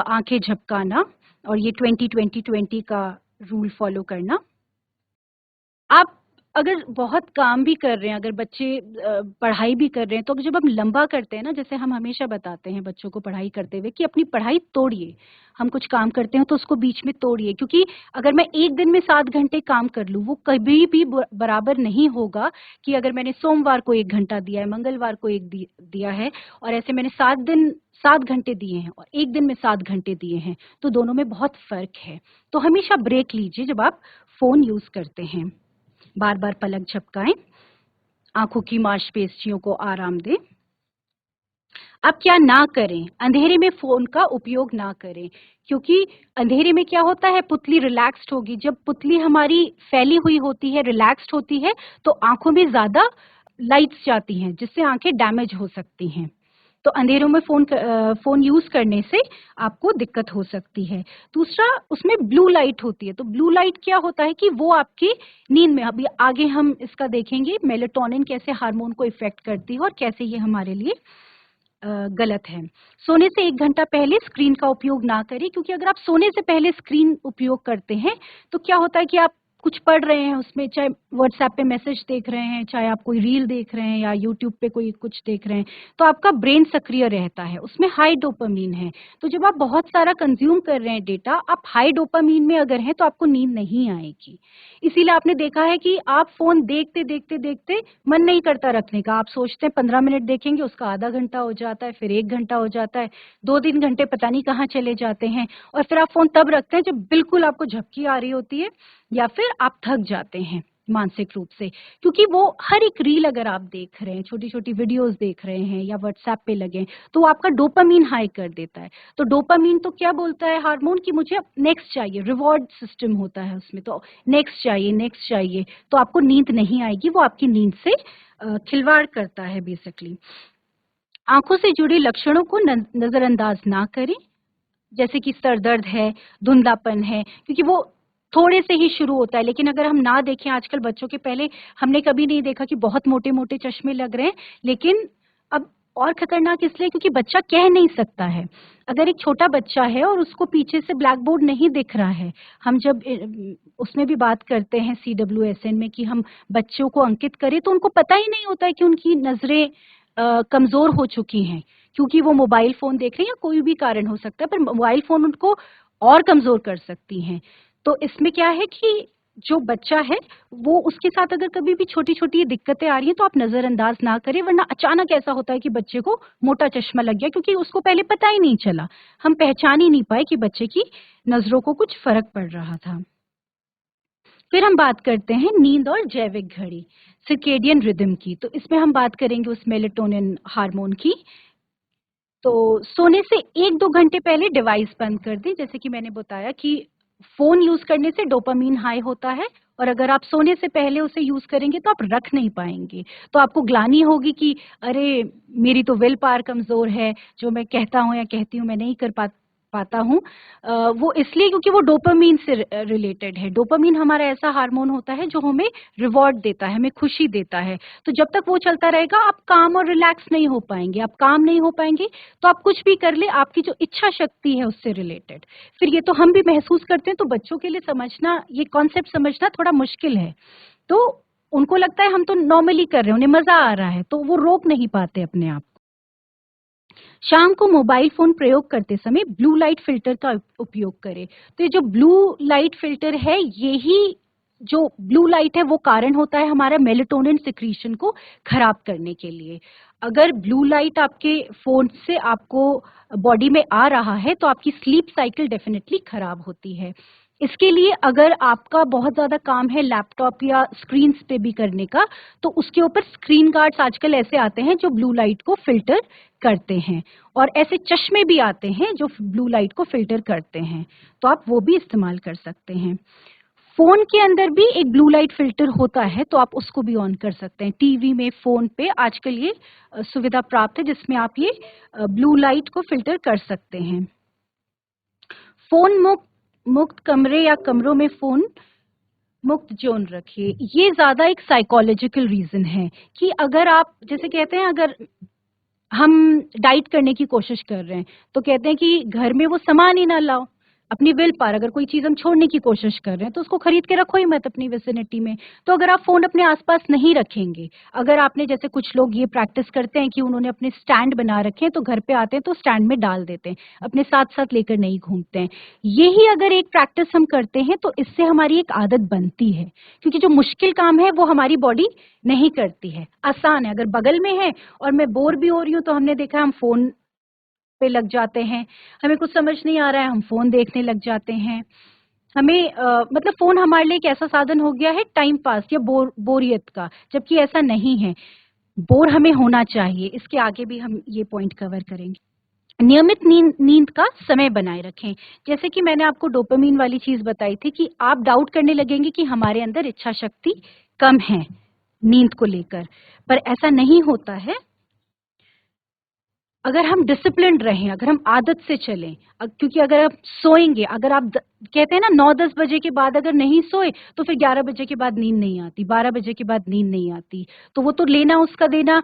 आँखें झपकाना और ये 20-20-20 का रूल फ़ॉलो करना। आप अगर बहुत काम भी कर रहे हैं, अगर बच्चे पढ़ाई भी कर रहे हैं, तो जब हम लंबा करते हैं ना, जैसे हम हमेशा बताते हैं बच्चों को पढ़ाई करते हुए कि अपनी पढ़ाई तोड़िए। हम कुछ काम करते हैं तो उसको बीच में तोड़िए, क्योंकि अगर मैं एक दिन में 7 घंटे काम कर लूँ, वो कभी भी बराबर नहीं होगा कि अगर मैंने सोमवार को 1 घंटा दिया है, मंगलवार को 1 दिया है, और ऐसे मैंने 7 दिन 7 घंटे दिए हैं और 1 दिन में 7 घंटे दिए हैं, तो दोनों में बहुत फ़र्क है। तो हमेशा ब्रेक लीजिए जब आप फ़ोन यूज़ करते हैं। बार-बार पलक झपकाएँ, आँखों की मांसपेशियों को आराम दें। अब क्या ना करें? अंधेरे में फ़ोन का उपयोग ना करें, क्योंकि अंधेरे में क्या होता है, पुतली रिलैक्स्ड होगी। जब पुतली हमारी फैली हुई होती है, रिलैक्स्ड होती है, तो आँखों में ज़्यादा लाइट्स जाती हैं, जिससे आँखें डैमेज हो सकती हैं। तो अंधेरों में फ़ोन यूज़ करने से आपको दिक्कत हो सकती है। दूसरा, उसमें ब्लू लाइट होती है, तो ब्लू लाइट क्या होता है कि वो आपकी नींद में, अभी आगे हम इसका देखेंगे, मेलाटोनिन कैसे हार्मोन को इफ़ेक्ट करती है और कैसे ये हमारे लिए गलत है। सोने से 1 घंटा पहले स्क्रीन का उपयोग ना करें, क्योंकि अगर आप सोने से पहले स्क्रीन उपयोग करते हैं, तो क्या होता है कि आप कुछ पढ़ रहे हैं उसमें, चाहे व्हाट्सएप पे मैसेज देख रहे हैं, चाहे आप कोई रील देख रहे हैं या यूट्यूब पे कोई कुछ देख रहे हैं, तो आपका ब्रेन सक्रिय रहता है, उसमें हाई डोपामीन है। तो जब आप बहुत सारा कंज्यूम कर रहे हैं डेटा, आप हाई डोपामीन में अगर हैं तो आपको नींद नहीं आएगी। इसीलिए आपने देखा है कि आप फोन देखते देखते देखते मन नहीं करता रखने का, आप सोचते हैं 15 मिनट देखेंगे, उसका आधा घंटा हो जाता है, फिर 1 घंटा हो जाता है, 2-3 घंटे पता नहीं कहाँ चले जाते हैं, और फिर आप फोन तब रखते हैं जब बिल्कुल आपको झपकी आ रही होती है या फिर आप थक जाते हैं मानसिक रूप से। क्योंकि वो हर एक रील अगर आप देख रहे हैं, छोटी छोटी वीडियोस देख रहे हैं या व्हाट्सएप पे लगे हैं, तो वो आपका डोपामीन हाई कर देता है। तो डोपामीन तो क्या बोलता है हार्मोन कि मुझे अब नेक्स्ट चाहिए, रिवॉर्ड सिस्टम होता है उसमें, तो नेक्स्ट चाहिए नेक्स्ट चाहिए, तो आपको नींद नहीं आएगी, वो आपकी नींद से खिलवाड़ करता है बेसिकली। आंखों से जुड़े लक्षणों को नजरअंदाज ना करें, जैसे कि सर दर्द है, धुंधलापन है, क्योंकि वो थोड़े से ही शुरू होता है, लेकिन अगर हम ना देखें, आजकल बच्चों के, पहले हमने कभी नहीं देखा कि बहुत मोटे मोटे चश्मे लग रहे हैं, लेकिन अब और खतरनाक इसलिए क्योंकि बच्चा कह नहीं सकता है। अगर एक छोटा बच्चा है और उसको पीछे से ब्लैक बोर्ड नहीं दिख रहा है, हम जब उसमें भी बात करते हैं CWSN में कि हम बच्चों को अंकित करें, तो उनको पता ही नहीं होता है कि उनकी नजरें कमजोर हो चुकी हैं, क्योंकि वो मोबाइल फोन देख रहे हैं, या कोई भी कारण हो सकता है, पर मोबाइल फोन उनको और कमजोर कर सकती हैं। तो इसमें क्या है कि जो बच्चा है वो, उसके साथ अगर कभी भी छोटी छोटी दिक्कतें आ रही हैं तो आप नजरअंदाज ना करें, वरना अचानक ऐसा होता है कि बच्चे को मोटा चश्मा लग गया, क्योंकि उसको पहले पता ही नहीं चला, हम पहचान ही नहीं पाए कि बच्चे की नजरों को कुछ फर्क पड़ रहा था। फिर हम बात करते हैं नींद और जैविक घड़ी, सर्केडियन रिदम की। तो इसमें हम बात करेंगे उस मेलेटोनिन हार्मोन की। तो सोने से 1-2 घंटे पहले डिवाइस बंद कर दें। जैसे कि मैंने बताया कि फोन यूज करने से डोपामीन हाई होता है, और अगर आप सोने से पहले उसे यूज करेंगे तो आप रख नहीं पाएंगे, तो आपको ग्लानि होगी कि अरे मेरी तो विल पावर कमजोर है, जो मैं कहता हूँ या कहती हूँ मैं नहीं कर पाता हूँ। वो इसलिए क्योंकि वो डोपामीन से रिलेटेड है। डोपामीन हमारा ऐसा हार्मोन होता है जो हमें रिवॉर्ड देता है, हमें खुशी देता है। तो जब तक वो चलता रहेगा आप काम और रिलैक्स नहीं हो पाएंगे, आप काम नहीं हो पाएंगे तो आप कुछ भी कर ले, आपकी जो इच्छा शक्ति है उससे रिलेटेड, फिर ये तो हम भी महसूस करते हैं। तो बच्चों के लिए समझना, ये कॉन्सेप्ट समझना थोड़ा मुश्किल है। तो उनको लगता है हम तो नॉर्मली कर रहे हैं, उन्हें मजा आ रहा है, तो वो रोक नहीं पाते अपने आप। शाम को मोबाइल फोन प्रयोग करते समय ब्लू लाइट फिल्टर का उपयोग करें। तो ये जो ब्लू लाइट फिल्टर है, यही जो ब्लू लाइट है वो कारण होता है हमारा मेलेटोनिन सिक्रीशन को खराब करने के लिए। अगर ब्लू लाइट आपके फोन से आपको बॉडी में आ रहा है तो आपकी स्लीप साइकिल डेफिनेटली खराब होती है। इसके लिए अगर आपका बहुत ज्यादा काम है लैपटॉप या स्क्रीन्स पे भी करने का, तो उसके ऊपर स्क्रीन गार्ड्स आजकल ऐसे आते हैं जो ब्लू लाइट को फिल्टर करते हैं, और ऐसे चश्मे भी आते हैं जो ब्लू लाइट को फिल्टर करते हैं, तो आप वो भी इस्तेमाल कर सकते हैं। फोन के अंदर भी एक ब्लू लाइट फिल्टर होता है, तो आप उसको भी ऑन कर सकते हैं। टीवी में, फोन पे आजकल ये सुविधा प्राप्त है जिसमें आप ये ब्लू लाइट को फिल्टर कर सकते हैं। फोन मुक्त कमरे या कमरों में फोन मुक्त जोन रखिए। ये ज्यादा एक साइकोलॉजिकल रीजन है कि अगर आप, जैसे कहते हैं, अगर हम डाइट करने की कोशिश कर रहे हैं तो कहते हैं कि घर में वो सामान ही ना लाओ, अपनी विल पावर, अगर कोई चीज हम छोड़ने की कोशिश कर रहे हैं तो उसको खरीद के रखो ही मत अपनी विसिनिटी में। तो अगर आप फोन अपने आसपास नहीं रखेंगे, अगर आपने, जैसे कुछ लोग ये प्रैक्टिस करते हैं कि उन्होंने अपने स्टैंड बना रखे हैं, तो घर पे आते हैं तो स्टैंड में डाल देते हैं, अपने साथ साथ लेकर नहीं घूमते हैं। यही अगर एक प्रैक्टिस हम करते हैं तो इससे हमारी एक आदत बनती है, क्योंकि जो मुश्किल काम है वो हमारी बॉडी नहीं करती है, आसान है। अगर बगल में है और मैं बोर भी हो रही हूँ तो हमने देखा हम फोन पे लग जाते हैं, हमें कुछ समझ नहीं आ रहा है हम फोन देखने लग जाते हैं। हमें मतलब फोन हमारे लिए एक ऐसा साधन हो गया है टाइम पास या बोरियत का, जबकि ऐसा नहीं है। बोर हमें होना चाहिए। इसके आगे भी हम ये पॉइंट कवर करेंगे। नियमित नींद का समय बनाए रखें। जैसे कि मैंने आपको डोपामीन वाली चीज बताई थी कि आप डाउट करने लगेंगे कि हमारे अंदर इच्छा शक्ति कम है नींद को लेकर, पर ऐसा नहीं होता है। अगर हम डिसिप्लिन्ड रहें, अगर हम आदत से चलें, क्योंकि अगर आप सोएंगे, अगर आप कहते हैं ना 9-10 बजे के बाद अगर नहीं सोए तो फिर 11 बजे के बाद नींद नहीं आती, 12 बजे के बाद नींद नहीं आती, तो वो तो लेना उसका देना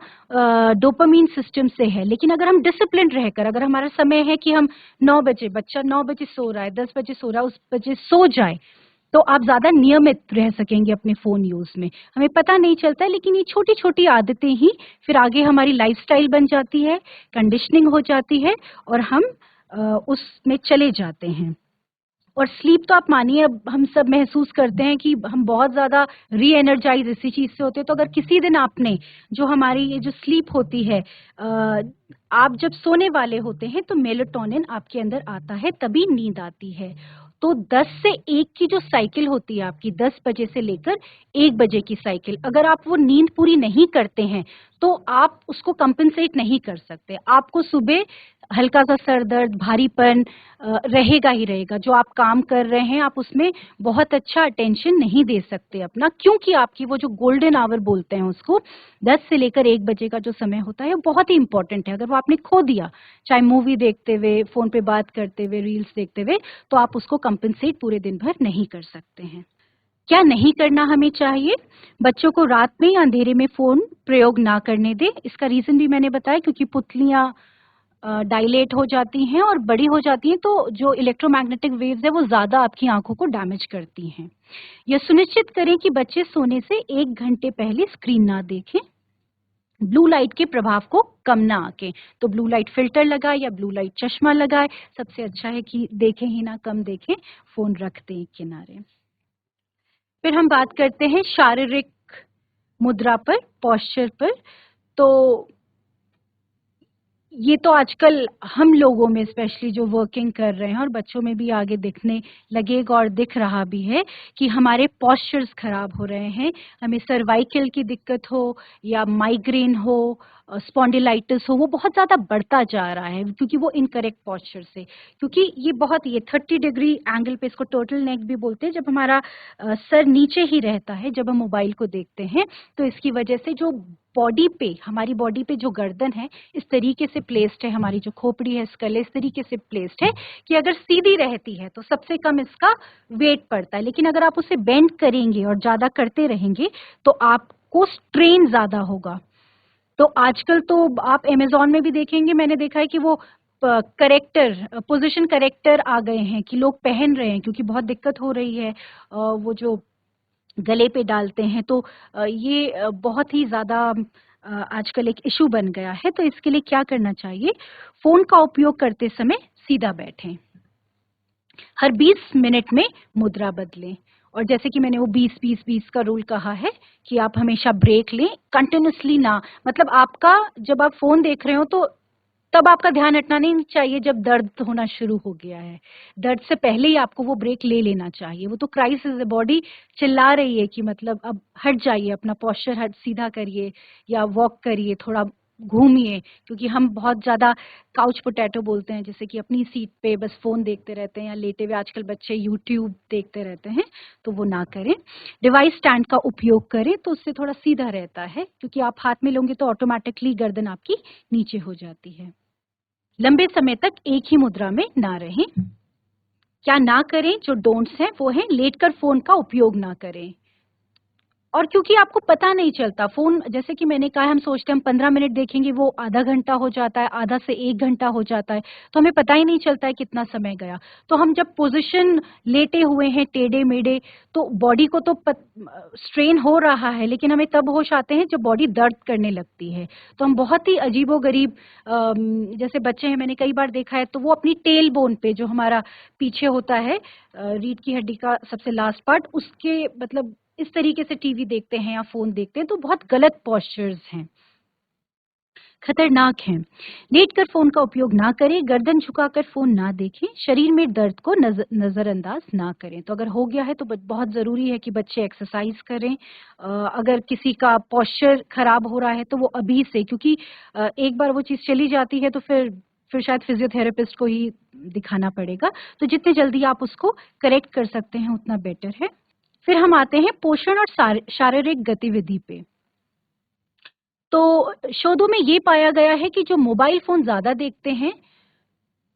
डोपामीन सिस्टम से है। लेकिन अगर हम डिसिप्लिन्ड रहकर, अगर हमारा समय है कि हम 9 बजे, बच्चा 9 बजे सो रहा है, 10 बजे सो रहा है, उस बजे सो जाए, तो आप ज़्यादा नियमित रह सकेंगे अपने फ़ोन यूज़ में। हमें पता नहीं चलता है, लेकिन ये छोटी-छोटी आदतें ही फिर आगे हमारी लाइफ़स्टाइल बन जाती है, कंडीशनिंग हो जाती है और हम उसमें चले जाते हैं। और स्लीप तो आप मानिए, अब हम सब महसूस करते हैं कि हम बहुत ज़्यादा री-एनर्जाइज़ इसी चीज़ से होते हैं। तो अगर किसी दिन आपने जो हमारी ये जो स्लीप होती है, आप जब सोने वाले होते हैं तो मेलाटोनिन आपके अंदर आता है, तभी नींद आती है। तो 10 से 1 की जो साइकिल होती है आपकी, 10 बजे से लेकर 1 बजे की साइकिल, अगर आप वो नींद पूरी नहीं करते हैं, तो आप उसको कंपेंसेट नहीं कर सकते। आपको सुबह हल्का-सा सर दर्द, भारीपन रहेगा ही रहेगा। जो आप काम कर रहे हैं, आप उसमें बहुत अच्छा अटेंशन नहीं दे सकते अपना, क्योंकि आपकी वो जो गोल्डन आवर बोलते हैं उसको, 10 से लेकर 1 बजे का जो समय होता है, वो बहुत ही इम्पोर्टेंट है। अगर वो आपने खो दिया, चाहे मूवी देखते हुए, फ़ोन पे बात करते हुए, रील्स देखते हुए, तो आप उसको कंपेंसेट पूरे दिन भर नहीं कर सकते हैं। क्या नहीं करना हमें चाहिए? बच्चों को रात में या अंधेरे में फ़ोन प्रयोग ना करने दें। इसका रीज़न भी मैंने बताया, क्योंकि पुतलियाँ डायलेट हो जाती हैं और बड़ी हो जाती हैं, तो जो इलेक्ट्रोमैग्नेटिक वेव्स है वो ज़्यादा आपकी आँखों को डैमेज करती हैं। यह सुनिश्चित करें कि बच्चे सोने से 1 घंटे पहले स्क्रीन ना देखें। ब्लू लाइट के प्रभाव को कम ना आके, तो ब्लू लाइट फ़िल्टर लगाएँ या ब्लू लाइट चश्मा लगाएँ। सबसे अच्छा है कि देखें ही ना, कम देखें, फ़ोन रख दें एक किनारे। फिर हम बात करते हैं शारीरिक मुद्रा पर, पोस्चर पर। तो ये तो आजकल हम लोगों में स्पेशली जो वर्किंग कर रहे हैं और बच्चों में भी आगे दिखने लगेगा और दिख रहा भी है कि हमारे पोस्चर्स खराब हो रहे हैं। हमें सर्वाइकल की दिक्कत हो या माइग्रेन हो, स्पॉन्डिलाइटिस हो, वो बहुत ज़्यादा बढ़ता जा रहा है, क्योंकि वो इनकरेक्ट पोस्चर से। क्योंकि ये 30 डिग्री एंगल पे, इसको टर्टल नेक भी बोलते हैं, जब हमारा सर नीचे ही रहता है जब हम मोबाइल को देखते हैं, तो इसकी वजह से जो बॉडी पे, हमारी बॉडी पे जो गर्दन है इस तरीके से प्लेस्ड है, हमारी जो खोपड़ी है, स्कल इस तरीके से प्लेस्ड है कि अगर सीधी रहती है तो सबसे कम इसका वेट पड़ता है, लेकिन अगर आप उसे बेंड करेंगे और ज़्यादा करते रहेंगे तो आपको स्ट्रेन ज़्यादा होगा। तो आजकल तो आप अमेज़न में भी देखेंगे, मैंने देखा है कि वो पोज़ीशन करेक्टर आ गए हैं कि लोग पहन रहे हैं, क्योंकि बहुत दिक्कत हो रही है। वो जो गले पे डालते हैं, तो ये बहुत ही ज़्यादा आजकल एक इश्यू बन गया है। तो इसके लिए क्या करना चाहिए? फ़ोन का उपयोग करते समय सीधा बैठें। हर 20 मिनट में मुद्रा बदलें। और जैसे कि मैंने वो 20-20-20 का रूल कहा है कि आप हमेशा ब्रेक लें, कंटिन्यूअसली ना, मतलब आपका जब आप फ़ोन देख रहे हो तो तब आपका ध्यान हटना नहीं चाहिए जब दर्द होना शुरू हो गया है। दर्द से पहले ही आपको वो ब्रेक ले लेना चाहिए। वो तो क्राइसिस है, बॉडी चिल्ला रही है कि मतलब अब हट जाइए, अपना पोस्चर सीधा करिए या वॉक करिए, थोड़ा घूमिए, क्योंकि हम बहुत ज़्यादा काउच पोटैटो बोलते हैं, जैसे कि अपनी सीट पे बस फ़ोन देखते रहते हैं या लेटे हुए आजकल बच्चे यूट्यूब देखते रहते हैं, तो वो ना करें। डिवाइस स्टैंड का उपयोग करें तो उससे थोड़ा सीधा रहता है, क्योंकि आप हाथ में लोगे तो ऑटोमैटिकली गर्दन आपकी नीचे हो जाती है। लंबे समय तक एक ही मुद्रा में ना रहें। क्या ना करें, जो डोंट्स हैं वो हैं, लेटकर फ़ोन का उपयोग ना करें। और क्योंकि आपको पता नहीं चलता, फ़ोन जैसे कि मैंने कहा, हम सोचते हैं हम 15 मिनट देखेंगे, वो आधा घंटा हो जाता है, आधा से 1 घंटा हो जाता है, तो हमें पता ही नहीं चलता है कितना समय गया। तो हम जब पोज़ीशन लेटे हुए हैं टेढ़े-मेढ़े, तो बॉडी को तो स्ट्रेन हो रहा है, लेकिन हमें तब होश आते हैं जब बॉडी दर्द करने लगती है। तो हम बहुत ही अजीबो-गरीब, जैसे बच्चे हैं, मैंने कई बार देखा है, तो वो अपनी टेल बोन पे, जो हमारा पीछे होता है रीढ़ की हड्डी का सबसे लास्ट पार्ट, उसके मतलब इस तरीके से टीवी देखते हैं या फ़ोन देखते हैं, तो बहुत गलत पोस्चर्स हैं, खतरनाक हैं। लेटकर फ़ोन का उपयोग ना करें, गर्दन झुकाकर फ़ोन ना देखें, शरीर में दर्द को नज़रअंदाज ना करें। तो अगर हो गया है तो बहुत ज़रूरी है कि बच्चे एक्सरसाइज़ करें। अगर किसी का पोस्चर खराब हो रहा है तो वो अभी से, क्योंकि एक बार वो चीज़ चली जाती है तो फिर शायद फिज़ियोथेरेपिस्ट को ही दिखाना पड़ेगा। तो जितने जल्दी आप उसको करेक्ट कर सकते हैं उतना बेटर है। फिर हम आते हैं पोषण और शारीरिक गतिविधि पे। तो शोधों में ये पाया गया है कि जो मोबाइल फ़ोन ज़्यादा देखते हैं,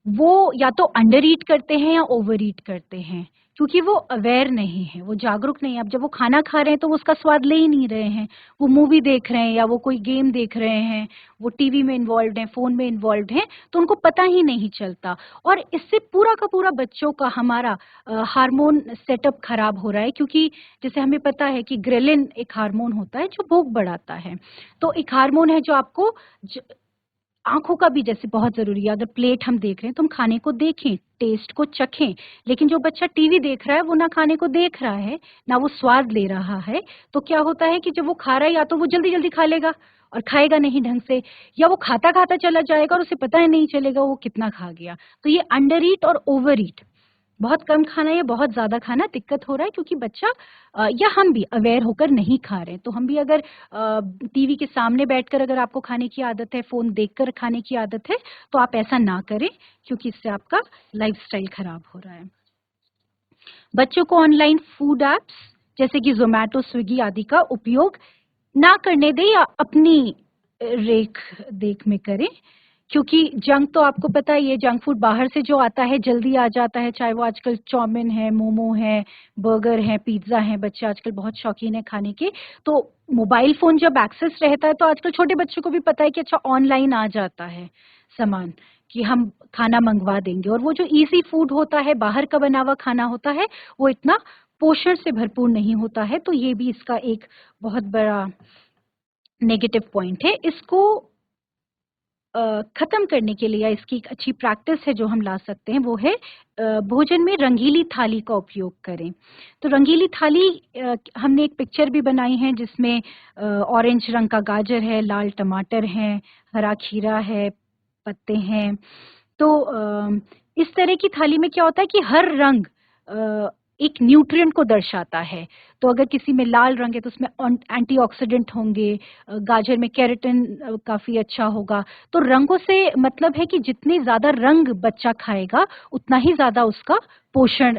वो या तो अंडर ईट करते हैं या ओवर ईट करते हैं, क्योंकि वो अवेयर नहीं है, वो जागरूक नहीं है। अब जब वो खाना खा रहे हैं तो वो उसका स्वाद ले ही नहीं रहे हैं, वो मूवी देख रहे हैं या वो कोई गेम देख रहे हैं, वो टीवी में इन्वॉल्व हैं, फ़ोन में इन्वॉल्व हैं, तो उनको पता ही नहीं चलता। और इससे पूरा का पूरा बच्चों का हमारा हार्मोन सेटअप खराब हो रहा है, क्योंकि जैसे हमें पता है कि ग्रेलिन एक हार्मोन होता है जो भूख बढ़ाता है। तो एक हार्मोन है जो आपको आँखों का भी जैसे बहुत ज़रूरी है। अगर प्लेट हम देख रहे हैं तो हम खाने को देखें, टेस्ट को चखें, लेकिन जो बच्चा टीवी देख रहा है वो ना खाने को देख रहा है, ना वो स्वाद ले रहा है। तो क्या होता है कि जब वो खा रहा है या तो वो जल्दी-जल्दी खा लेगा और खाएगा नहीं ढंग से, या वो खाता-खाता चला जाएगा और उसे पता ही नहीं चलेगा वो कितना खा गया। तो ये अंडर ईट और ओवर ईट, बहुत कम खाना या बहुत ज़्यादा खाना दिक्कत हो रहा है, क्योंकि बच्चा या हम भी अवेयर होकर नहीं खा रहे हैं। तो हम भी अगर टीवी के सामने बैठकर अगर आपको खाने की आदत है, फ़ोन देखकर खाने की आदत है, तो आप ऐसा ना करें, क्योंकि इससे आपका लाइफ़स्टाइल खराब हो रहा है। बच्चों को ऑनलाइन फूड ऐप्स जैसे कि ज़ोमैटो, स्विगी आदि का उपयोग ना करने दें या अपनी रेख-देख में करें, क्योंकि जंक तो आपको पता ही है, जंक फूड बाहर से जो आता है जल्दी आ जाता है, चाहे वो आजकल चाउमीन है, मोमो है, बर्गर है, पिज़्ज़ा है, बच्चे आजकल बहुत शौकीन हैं खाने के। तो मोबाइल फ़ोन जब एक्सेस रहता है तो आजकल छोटे बच्चों को भी पता है कि अच्छा ऑनलाइन आ जाता है सामान, कि हम खाना मँगवा देंगे, और वो जो ईज़ी फूड होता है, बाहर का बना हुआ खाना होता है, वो इतना पोषण से भरपूर नहीं होता है। तो ये भी इसका एक बहुत बड़ा नेगेटिव पॉइंट है। इसको ख़त्म करने के लिए या इसकी एक अच्छी प्रैक्टिस है जो हम ला सकते हैं, वो है भोजन में रंगीली थाली का उपयोग करें। तो रंगीली थाली हमने एक पिक्चर भी बनाई है जिसमें ऑरेंज रंग का गाजर है, लाल टमाटर हैं, हरा खीरा है, पत्ते हैं। तो इस तरह की थाली में क्या होता है कि हर रंग एक न्यूट्रिएंट को दर्शाता है। तो अगर किसी में लाल रंग है तो उसमें एंटीऑक्सीडेंट होंगे, गाजर में केराटिन काफ़ी अच्छा होगा। तो रंगों से मतलब है कि जितने ज़्यादा रंग बच्चा खाएगा, उतना ही ज़्यादा उसका पोषण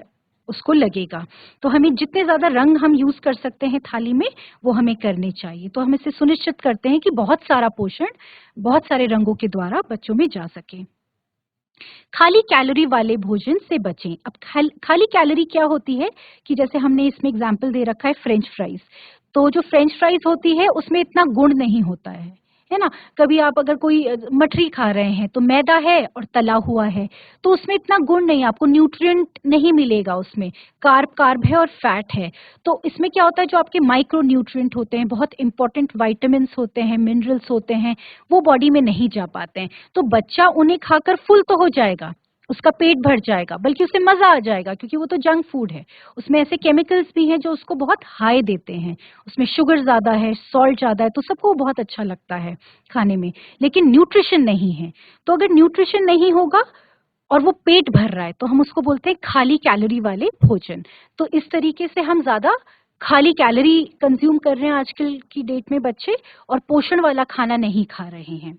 उसको लगेगा। तो हमें जितने ज़्यादा रंग हम यूज़ कर सकते हैं थाली में, वो हमें करने चाहिए। तो हम इसे सुनिश्चित करते हैं कि बहुत सारा पोषण, बहुत सारे रंगों के द्वारा बच्चों में जा सके। खाली कैलोरी वाले भोजन से बचें। अब खाली कैलोरी क्या होती है कि जैसे हमने इसमें एग्जाम्पल दे रखा है फ्रेंच फ्राइज़। तो जो फ्रेंच फ्राइज़ होती है उसमें इतना गुण नहीं होता है ना? कभी आप अगर कोई मठरी खा रहे हैं तो मैदा है और तला हुआ है, तो उसमें इतना गुण नहीं, आपको न्यूट्रिएंट नहीं मिलेगा उसमें, कार्ब है और फैट है। तो इसमें क्या होता है, जो आपके माइक्रो न्यूट्रिएंट होते हैं, बहुत इंपॉर्टेंट विटामिन्स होते हैं, मिनरल्स होते हैं, वो बॉडी में नहीं जा पाते हैं। तो बच्चा उन्हें खाकर फुल तो हो जाएगा, उसका पेट भर जाएगा, बल्कि उसे मज़ा आ जाएगा, क्योंकि वो तो जंक फूड है। उसमें ऐसे केमिकल्स भी हैं जो उसको बहुत हाई देते हैं। उसमें शुगर ज़्यादा है, सॉल्ट ज़्यादा है, तो सबको बहुत अच्छा लगता है खाने में, लेकिन न्यूट्रिशन नहीं है। तो अगर न्यूट्रिशन नहीं होगा और वो पेट भर रहा है, तो हम उसको बोलते हैं खाली कैलोरी वाले भोजन। तो इस तरीके से हम ज़्यादा खाली कैलोरी कंज़्यूम कर रहे हैं आजकल की डेट में बच्चे, और पोषण वाला खाना नहीं खा रहे हैं।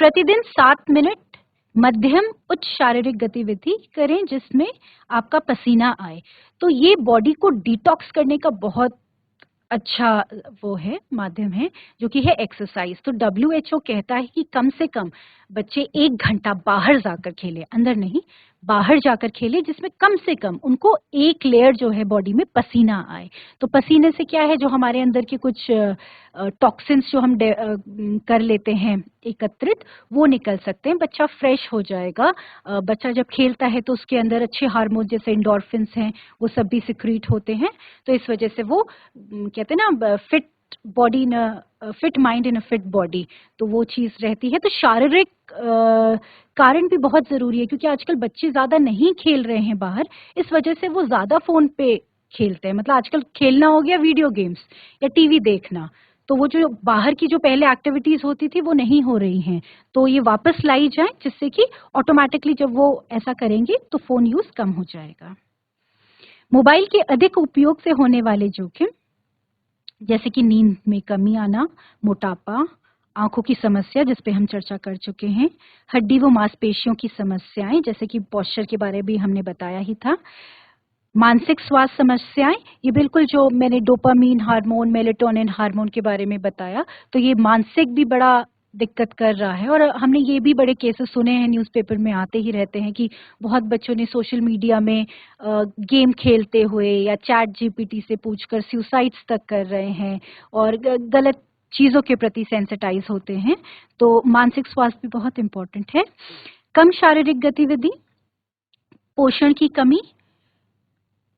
प्रतिदिन 7 मिनट मध्यम उच्च शारीरिक गतिविधि करें जिसमें आपका पसीना आए। तो ये बॉडी को डिटॉक्स करने का बहुत अच्छा वो है, माध्यम है, जो कि है एक्सरसाइज। तो WHO कहता है कि कम से कम बच्चे 1 घंटा बाहर जाकर खेलें, अंदर नहीं, बाहर जाकर खेलें, जिसमें कम से कम उनको 1 लेयर जो है बॉडी में पसीना आए। तो पसीने से क्या है, जो हमारे अंदर के कुछ टॉक्सिन्स जो हम कर लेते हैं एकत्रित, वो निकल सकते हैं, बच्चा फ्रेश हो जाएगा। बच्चा जब खेलता है तो उसके अंदर अच्छे हार्मोन जैसे एंडोर्फिन्स हैं, वो सब भी सिक्रीट होते हैं। तो इस वजह से वो कहते हैं ना, fit body in a fit mind in a fit body, तो वो चीज़ रहती है। तो शारीरिक कारण भी बहुत ज़रूरी है, क्योंकि आजकल बच्चे ज़्यादा नहीं खेल रहे हैं बाहर, इस वजह से वो ज़्यादा फ़ोन पे खेलते हैं। मतलब आजकल खेलना हो गया वीडियो गेम्स या टीवी देखना, तो वो जो बाहर की जो पहले एक्टिविटीज़ होती थी वो नहीं हो रही हैं। तो ये वापस लाई जाए, जिससे कि ऑटोमैटिकली जब वो ऐसा करेंगे तो फ़ोन यूज़ कम हो जाएगा। मोबाइल के अधिक उपयोग से होने वाले जोखिम, जैसे कि नींद में कमी आना, मोटापा, आँखों की समस्या जिस पे हम चर्चा कर चुके हैं, हड्डी व मांसपेशियों की समस्याएँ जैसे कि पोस्चर के बारे में भी हमने बताया ही था, मानसिक स्वास्थ्य समस्याएँ, ये बिल्कुल जो मैंने डोपामाइन हार्मोन, मेलाटोनिन हार्मोन के बारे में बताया, तो ये मानसिक भी बड़ा दिक्कत कर रहा है। और हमने ये भी बड़े केसेस सुने हैं, न्यूज़पेपर में आते ही रहते हैं कि बहुत बच्चों ने सोशल मीडिया में गेम खेलते हुए या चैट जीपीटी से पूछकर सुसाइड्स तक कर रहे हैं और गलत चीज़ों के प्रति सेंसिटाइज होते हैं। तो मानसिक स्वास्थ्य भी बहुत इम्पोर्टेंट है। कम शारीरिक गतिविधि, पोषण की कमी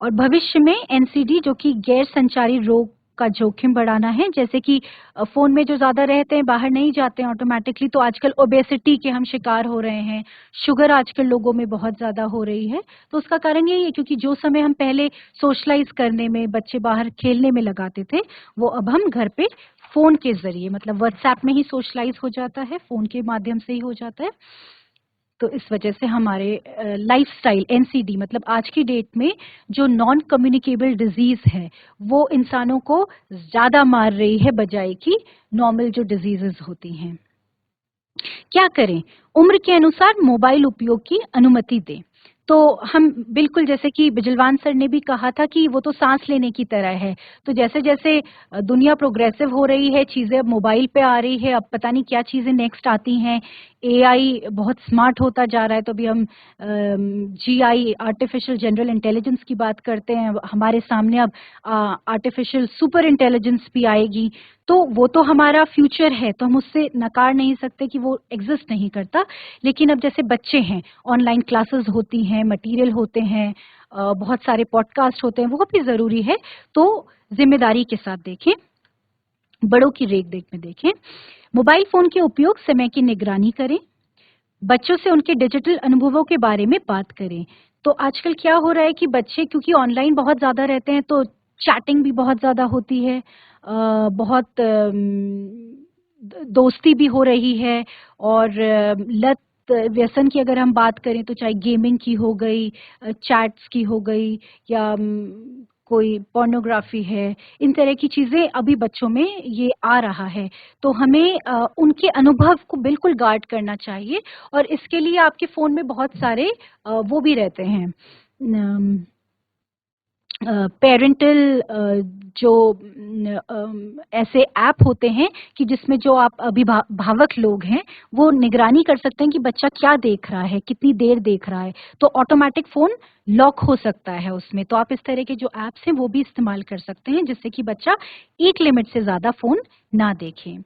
और भविष्य में एनसीडी जो कि गैर संचारी रोग का जोखिम बढ़ाना है, जैसे कि फ़ोन में जो ज़्यादा रहते हैं, बाहर नहीं जाते हैं ऑटोमेटिकली, तो आजकल ओबेसिटी के हम शिकार हो रहे हैं। शुगर आजकल लोगों में बहुत ज़्यादा हो रही है। तो उसका कारण यही है क्योंकि जो समय हम पहले सोशलाइज़ करने में, बच्चे बाहर खेलने में लगाते थे, वो अब हम घर पे फ़ोन के ज़रिए, मतलब व्हाट्सएप में ही सोशलाइज़ हो जाता है, फ़ोन के माध्यम से ही हो जाता है। तो इस वजह से हमारे लाइफस्टाइल एनसीडी, मतलब आज की डेट में जो नॉन कम्युनिकेबल डिजीज है वो इंसानों को ज़्यादा मार रही है बजाय कि नॉर्मल जो डिजीजेस होती हैं। क्या करें? उम्र के अनुसार मोबाइल उपयोग की अनुमति दें। तो हम बिल्कुल, जैसे कि बिजलवान सर ने भी कहा था कि वो तो सांस लेने की तरह है। तो जैसे जैसे दुनिया प्रोग्रेसिव हो रही है, चीज़ें अब मोबाइल पे आ रही है, अब पता नहीं क्या चीज़ें नेक्स्ट आती हैं। एआई बहुत स्मार्ट होता जा रहा है। तो अभी हम जीआई, आर्टिफिशियल जनरल इंटेलिजेंस की बात करते हैं। हमारे सामने अब आर्टिफिशियल सुपर इंटेलिजेंस भी आएगी। तो वो तो हमारा फ्यूचर है, तो हम उससे नकार नहीं सकते कि वो एग्जिस्ट नहीं करता। लेकिन अब जैसे बच्चे हैं, ऑनलाइन क्लासेस होती हैं, मटेरियल होते हैं, बहुत सारे पॉडकास्ट होते हैं, वो भी ज़रूरी है। तो जिम्मेदारी के साथ देखें, बड़ों की रेख देख में देखें। मोबाइल फ़ोन के उपयोग समय की निगरानी करें। बच्चों से उनके डिजिटल अनुभवों के बारे में बात करें। तो आजकल क्या हो रहा है कि बच्चे क्योंकि ऑनलाइन बहुत ज़्यादा रहते हैं, तो चैटिंग भी बहुत ज़्यादा होती है, बहुत दोस्ती भी हो रही है। और लत व्यसन की अगर हम बात करें तो चाहे गेमिंग की हो गई, चैट्स की हो गई, या कोई पोर्नोग्राफी है, इन तरह की चीज़ें अभी बच्चों में ये आ रहा है। तो हमें उनके अनुभव को बिल्कुल गार्ड करना चाहिए। और इसके लिए आपके फ़ोन में बहुत सारे वो भी रहते हैं, पेरेंटल जो ऐसे ऐप होते हैं कि जिसमें जो आप अभिभावक लोग हैं वो निगरानी कर सकते हैं कि बच्चा क्या देख रहा है, कितनी देर देख रहा है। तो ऑटोमेटिक फ़ोन लॉक हो सकता है उसमें। तो आप इस तरह के जो ऐप्स हैं वो भी इस्तेमाल कर सकते हैं, जिससे कि बच्चा एक लिमिट से ज़्यादा फ़ोन ना देखे।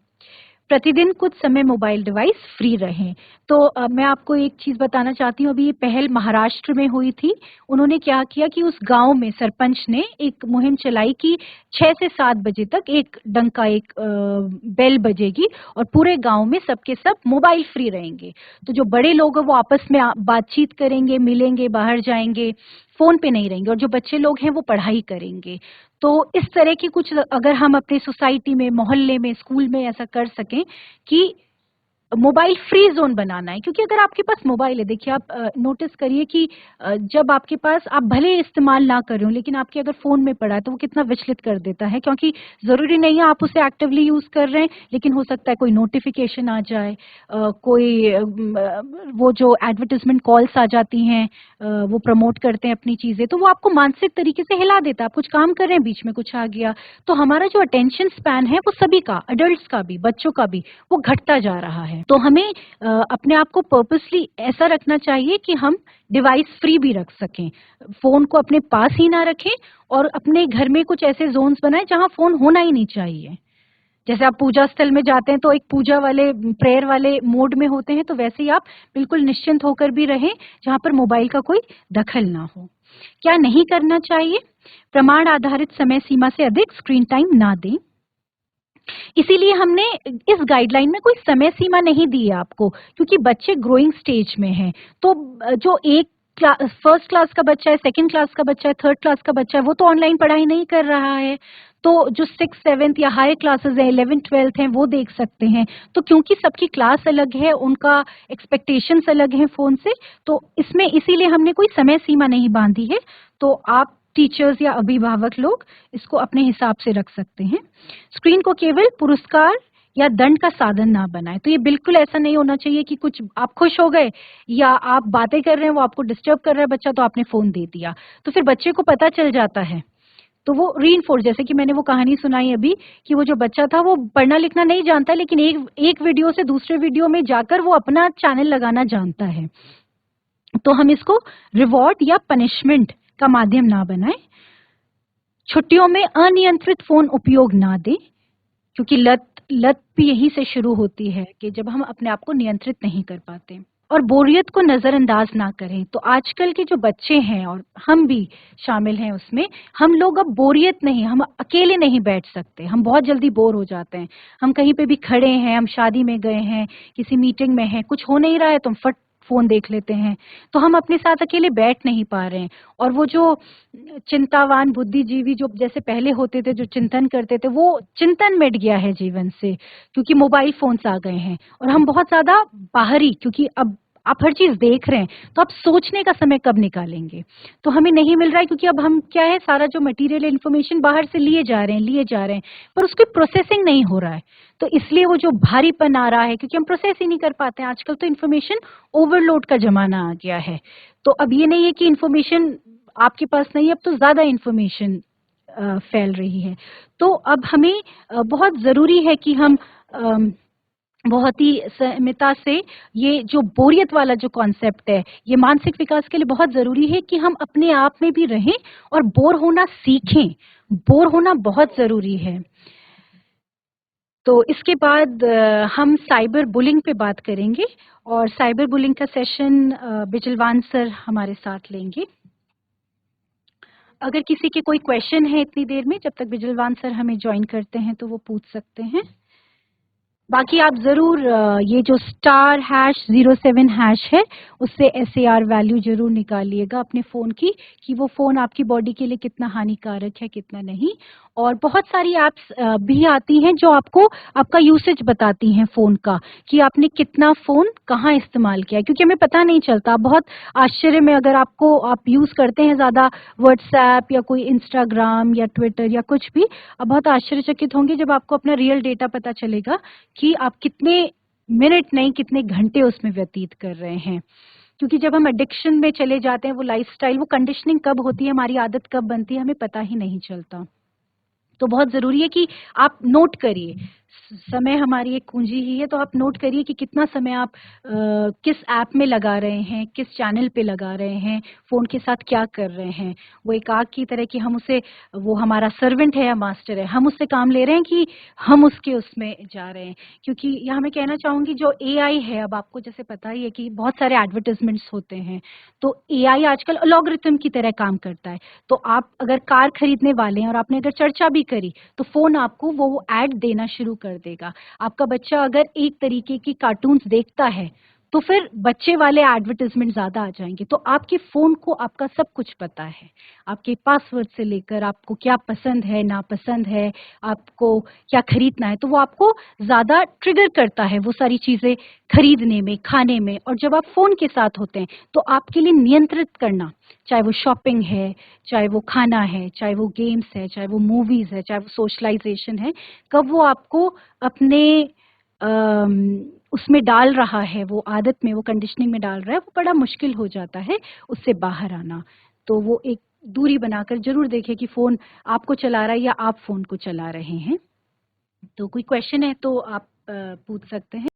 प्रतिदिन कुछ समय मोबाइल डिवाइस फ्री रहें। तो मैं आपको एक चीज़ बताना चाहती हूँ, अभी ये पहल महाराष्ट्र में हुई थी। उन्होंने क्या किया कि उस गाँव में सरपंच ने एक मुहिम चलाई कि 6 से 7 बजे तक एक डंका, एक बेल बजेगी और पूरे गाँव में सबके सब मोबाइल फ्री रहेंगे। तो जो बड़े लोग हैं वो आपस में बातचीत करेंगे, मिलेंगे, बाहर जाएँगे, फ़ोन पे नहीं रहेंगे, और जो बच्चे लोग हैं वो पढ़ाई करेंगे। तो इस तरह की कुछ अगर हम अपने सोसाइटी में, मोहल्ले में, स्कूल में ऐसा कर सकें कि मोबाइल फ्री ज़ोन बनाना है। क्योंकि अगर आपके पास मोबाइल है, देखिए आप नोटिस करिए कि जब आपके पास, आप भले इस्तेमाल ना कर रहे हो, लेकिन आपके अगर फ़ोन में पड़ा है तो वो कितना विचलित कर देता है। क्योंकि ज़रूरी नहीं है आप उसे एक्टिवली यूज़ कर रहे हैं, लेकिन हो सकता है कोई नोटिफ़िकेशन आ जाए, कोई वो जो एडवर्टाइज़मेंट कॉल्स आ जाती हैं, वो प्रमोट करते हैं अपनी चीज़ें, तो वो आपको मानसिक तरीके से हिला देता है। आप कुछ काम कर रहे हैं, बीच में कुछ आ गया। तो हमारा जो अटेंशन स्पैन है वो सभी का, एडल्ट्स का भी, बच्चों का भी, वो घटता जा रहा है। तो हमें अपने आप को पर्पसली ऐसा रखना चाहिए कि हम डिवाइस फ्री भी रख सकें, फ़ोन को अपने पास ही ना रखें, और अपने घर में कुछ ऐसे ज़ोन्स बनाएं जहां फ़ोन होना ही नहीं चाहिए। जैसे आप पूजा स्थल में जाते हैं तो एक पूजा वाले, प्रेयर वाले मोड में होते हैं, तो वैसे ही आप बिल्कुल निश्चिंत होकर भी रहें जहां पर मोबाइल का कोई दखल ना हो। क्या नहीं करना चाहिए? प्रमाण आधारित समय सीमा से अधिक स्क्रीन टाइम ना दें। इसीलिए हमने इस गाइडलाइन में कोई समय सीमा नहीं दी है आपको, क्योंकि बच्चे ग्रोइंग स्टेज में हैं। तो जो एक फर्स्ट क्लास का बच्चा है, सेकंड क्लास का बच्चा है, थर्ड क्लास का बच्चा है, वो तो ऑनलाइन पढ़ाई नहीं कर रहा है। तो जो 6th 7th या हायर क्लासेस हैं, 11th 12th हैं, वो देख सकते हैं। तो क्योंकि सबकी क्लास अलग है, उनका एक्सपेक्टेशंस अलग हैं फ़ोन से, तो इसमें इसीलिए हमने कोई समय सीमा नहीं बांधी है। तो आप टीचर्स या अभिभावक लोग इसको अपने हिसाब से रख सकते हैं। स्क्रीन को केवल पुरस्कार या दंड का साधन ना बनाएं। तो ये बिल्कुल ऐसा नहीं होना चाहिए कि कुछ आप खुश हो गए या आप बातें कर रहे हैं, वो आपको डिस्टर्ब कर रहा है बच्चा, तो आपने फ़ोन दे दिया। तो फिर बच्चे को पता चल जाता है, तो वो रीइंफोर्स, जैसे कि मैंने वो कहानी सुनाई अभी कि वो जो बच्चा था वो पढ़ना लिखना नहीं जानता, लेकिन एक वीडियो से दूसरे वीडियो में जाकर वो अपना चैनल लगाना जानता है। तो हम इसको रिवॉर्ड या पनिशमेंट का माध्यम ना बनाएं। छुट्टियों में अनियंत्रित फोन उपयोग ना दें, क्योंकि लत भी यहीं से शुरू होती है कि जब हम अपने आप को नियंत्रित नहीं कर पाते। और बोरियत को नजरअंदाज ना करें। तो आजकल के जो बच्चे हैं और हम भी शामिल हैं उसमें, हम लोग अब बोरियत नहीं, हम अकेले नहीं बैठ सकते, हम बहुत जल्दी बोर हो जाते हैं। हम कहीं पे भी खड़े हैं, हम शादी में गए हैं, किसी मीटिंग में हैं, कुछ हो नहीं रहा है तो हम फट फोन देख लेते हैं। तो हम अपने साथ अकेले बैठ नहीं पा रहे हैं। और वो जो चिंतावान बुद्धिजीवी जो जैसे पहले होते थे, जो चिंतन करते थे, वो चिंतन मिट गया है जीवन से, क्योंकि मोबाइल फोन्स आ गए हैं। और हम बहुत ज्यादा बाहरी, क्योंकि अब आप हर चीज देख रहे हैं, तो आप सोचने का समय कब निकालेंगे? तो हमें नहीं मिल रहा है, क्योंकि अब हम क्या है, सारा जो मटेरियल इन्फॉर्मेशन बाहर से लिए जा रहे हैं, पर उसकी प्रोसेसिंग नहीं हो रहा है। तो इसलिए वो जो भारीपन आ रहा है, क्योंकि हम प्रोसेस ही नहीं कर पाते हैं। आजकल तो इन्फॉर्मेशन ओवरलोड का जमाना आ गया है। तो अब ये नहीं है कि इन्फॉर्मेशन आपके पास नहीं है, अब तो ज्यादा इन्फॉर्मेशन फैल रही है। तो अब हमें बहुत जरूरी है कि हम बहुत ही संयमिता से, ये जो बोरियत वाला जो कॉन्सेप्ट है, ये मानसिक विकास के लिए बहुत जरूरी है कि हम अपने आप में भी रहें और बोर होना सीखें। बोर होना बहुत जरूरी है। तो इसके बाद हम साइबर बुलिंग पे बात करेंगे, और साइबर बुलिंग का सेशन बिजलवान सर हमारे साथ लेंगे। अगर किसी के कोई क्वेश्चन है इतनी देर में, जब तक बिजलवान सर हमें ज्वाइन करते हैं, तो वो पूछ सकते हैं। बाकी आप जरूर ये जो *#07# है, उससे SAR वैल्यू जरूर निकालिएगा अपने फोन की, कि वो फोन आपकी बॉडी के लिए कितना हानिकारक है, कितना नहीं। और बहुत सारी एप्स भी आती हैं जो आपको आपका यूसेज बताती हैं फोन का, कि आपने कितना फोन कहाँ इस्तेमाल किया है, क्योंकि हमें पता नहीं चलता। बहुत आश्चर्य में, अगर आप यूज करते हैं ज्यादा व्हाट्सएप या कोई इंस्टाग्राम या ट्विटर या कुछ भी, आप बहुत आश्चर्यचकित होंगे जब आपको अपना रियल डेटा पता चलेगा कि आप कितने मिनट नहीं, कितने घंटे उसमें व्यतीत कर रहे हैं। क्योंकि जब हम एडिक्शन में चले जाते हैं, वो लाइफस्टाइल, वो कंडीशनिंग कब होती है, हमारी आदत कब बनती है, हमें पता ही नहीं चलता। तो बहुत जरूरी है कि आप नोट करिए। समय हमारी एक कुंजी ही है, तो आप नोट करिए कि कितना समय आप किस ऐप में लगा रहे हैं, किस चैनल पे लगा रहे हैं, फोन के साथ क्या कर रहे हैं। वो एक आग की तरह कि हम उसे, वो हमारा सर्वेंट है या मास्टर है, हम उससे काम ले रहे हैं कि हम उसके उसमें जा रहे हैं। क्योंकि यहाँ मैं कहना चाहूंगी, जो AI है, अब आपको जैसे पता ही है कि बहुत सारे एडवर्टाइजमेंट्स होते हैं। तो AI आजकल अलॉग्रिथम की तरह काम करता है। तो आप अगर कार खरीदने वाले हैं और आपने अगर चर्चा भी करी, तो फोन आपको वो ऐड देना शुरू कर देगा। आपका बच्चा अगर एक तरीके की कार्टून्स देखता है, तो फिर बच्चे वाले एडवर्टाइजमेंट ज्यादा आ जाएंगे। तो आपके फोन को आपका सब कुछ पता है, आपके पासवर्ड से लेकर आपको क्या पसंद है, नापसंद है, आपको क्या खरीदना है, तो वो आपको ज्यादा ट्रिगर करता है वो सारी चीजें खरीदने में, खाने में। और जब आप फोन के साथ होते हैं, तो आपके लिए नियंत्रित करना, चाहे वो शॉपिंग है, चाहे वो खाना है, चाहे वो गेम्स है, चाहे वो मूवीज है, चाहे वो सोशलाइजेशन है, कब वो आपको अपने उसमें डाल रहा है, वो आदत में, वो कंडीशनिंग में डाल रहा है, वो बड़ा मुश्किल हो जाता है उससे बाहर आना। तो वो एक दूरी बनाकर जरूर देखें कि फोन आपको चला रहा है या आप फोन को चला रहे हैं। तो कोई क्वेश्चन है तो आप पूछ सकते हैं।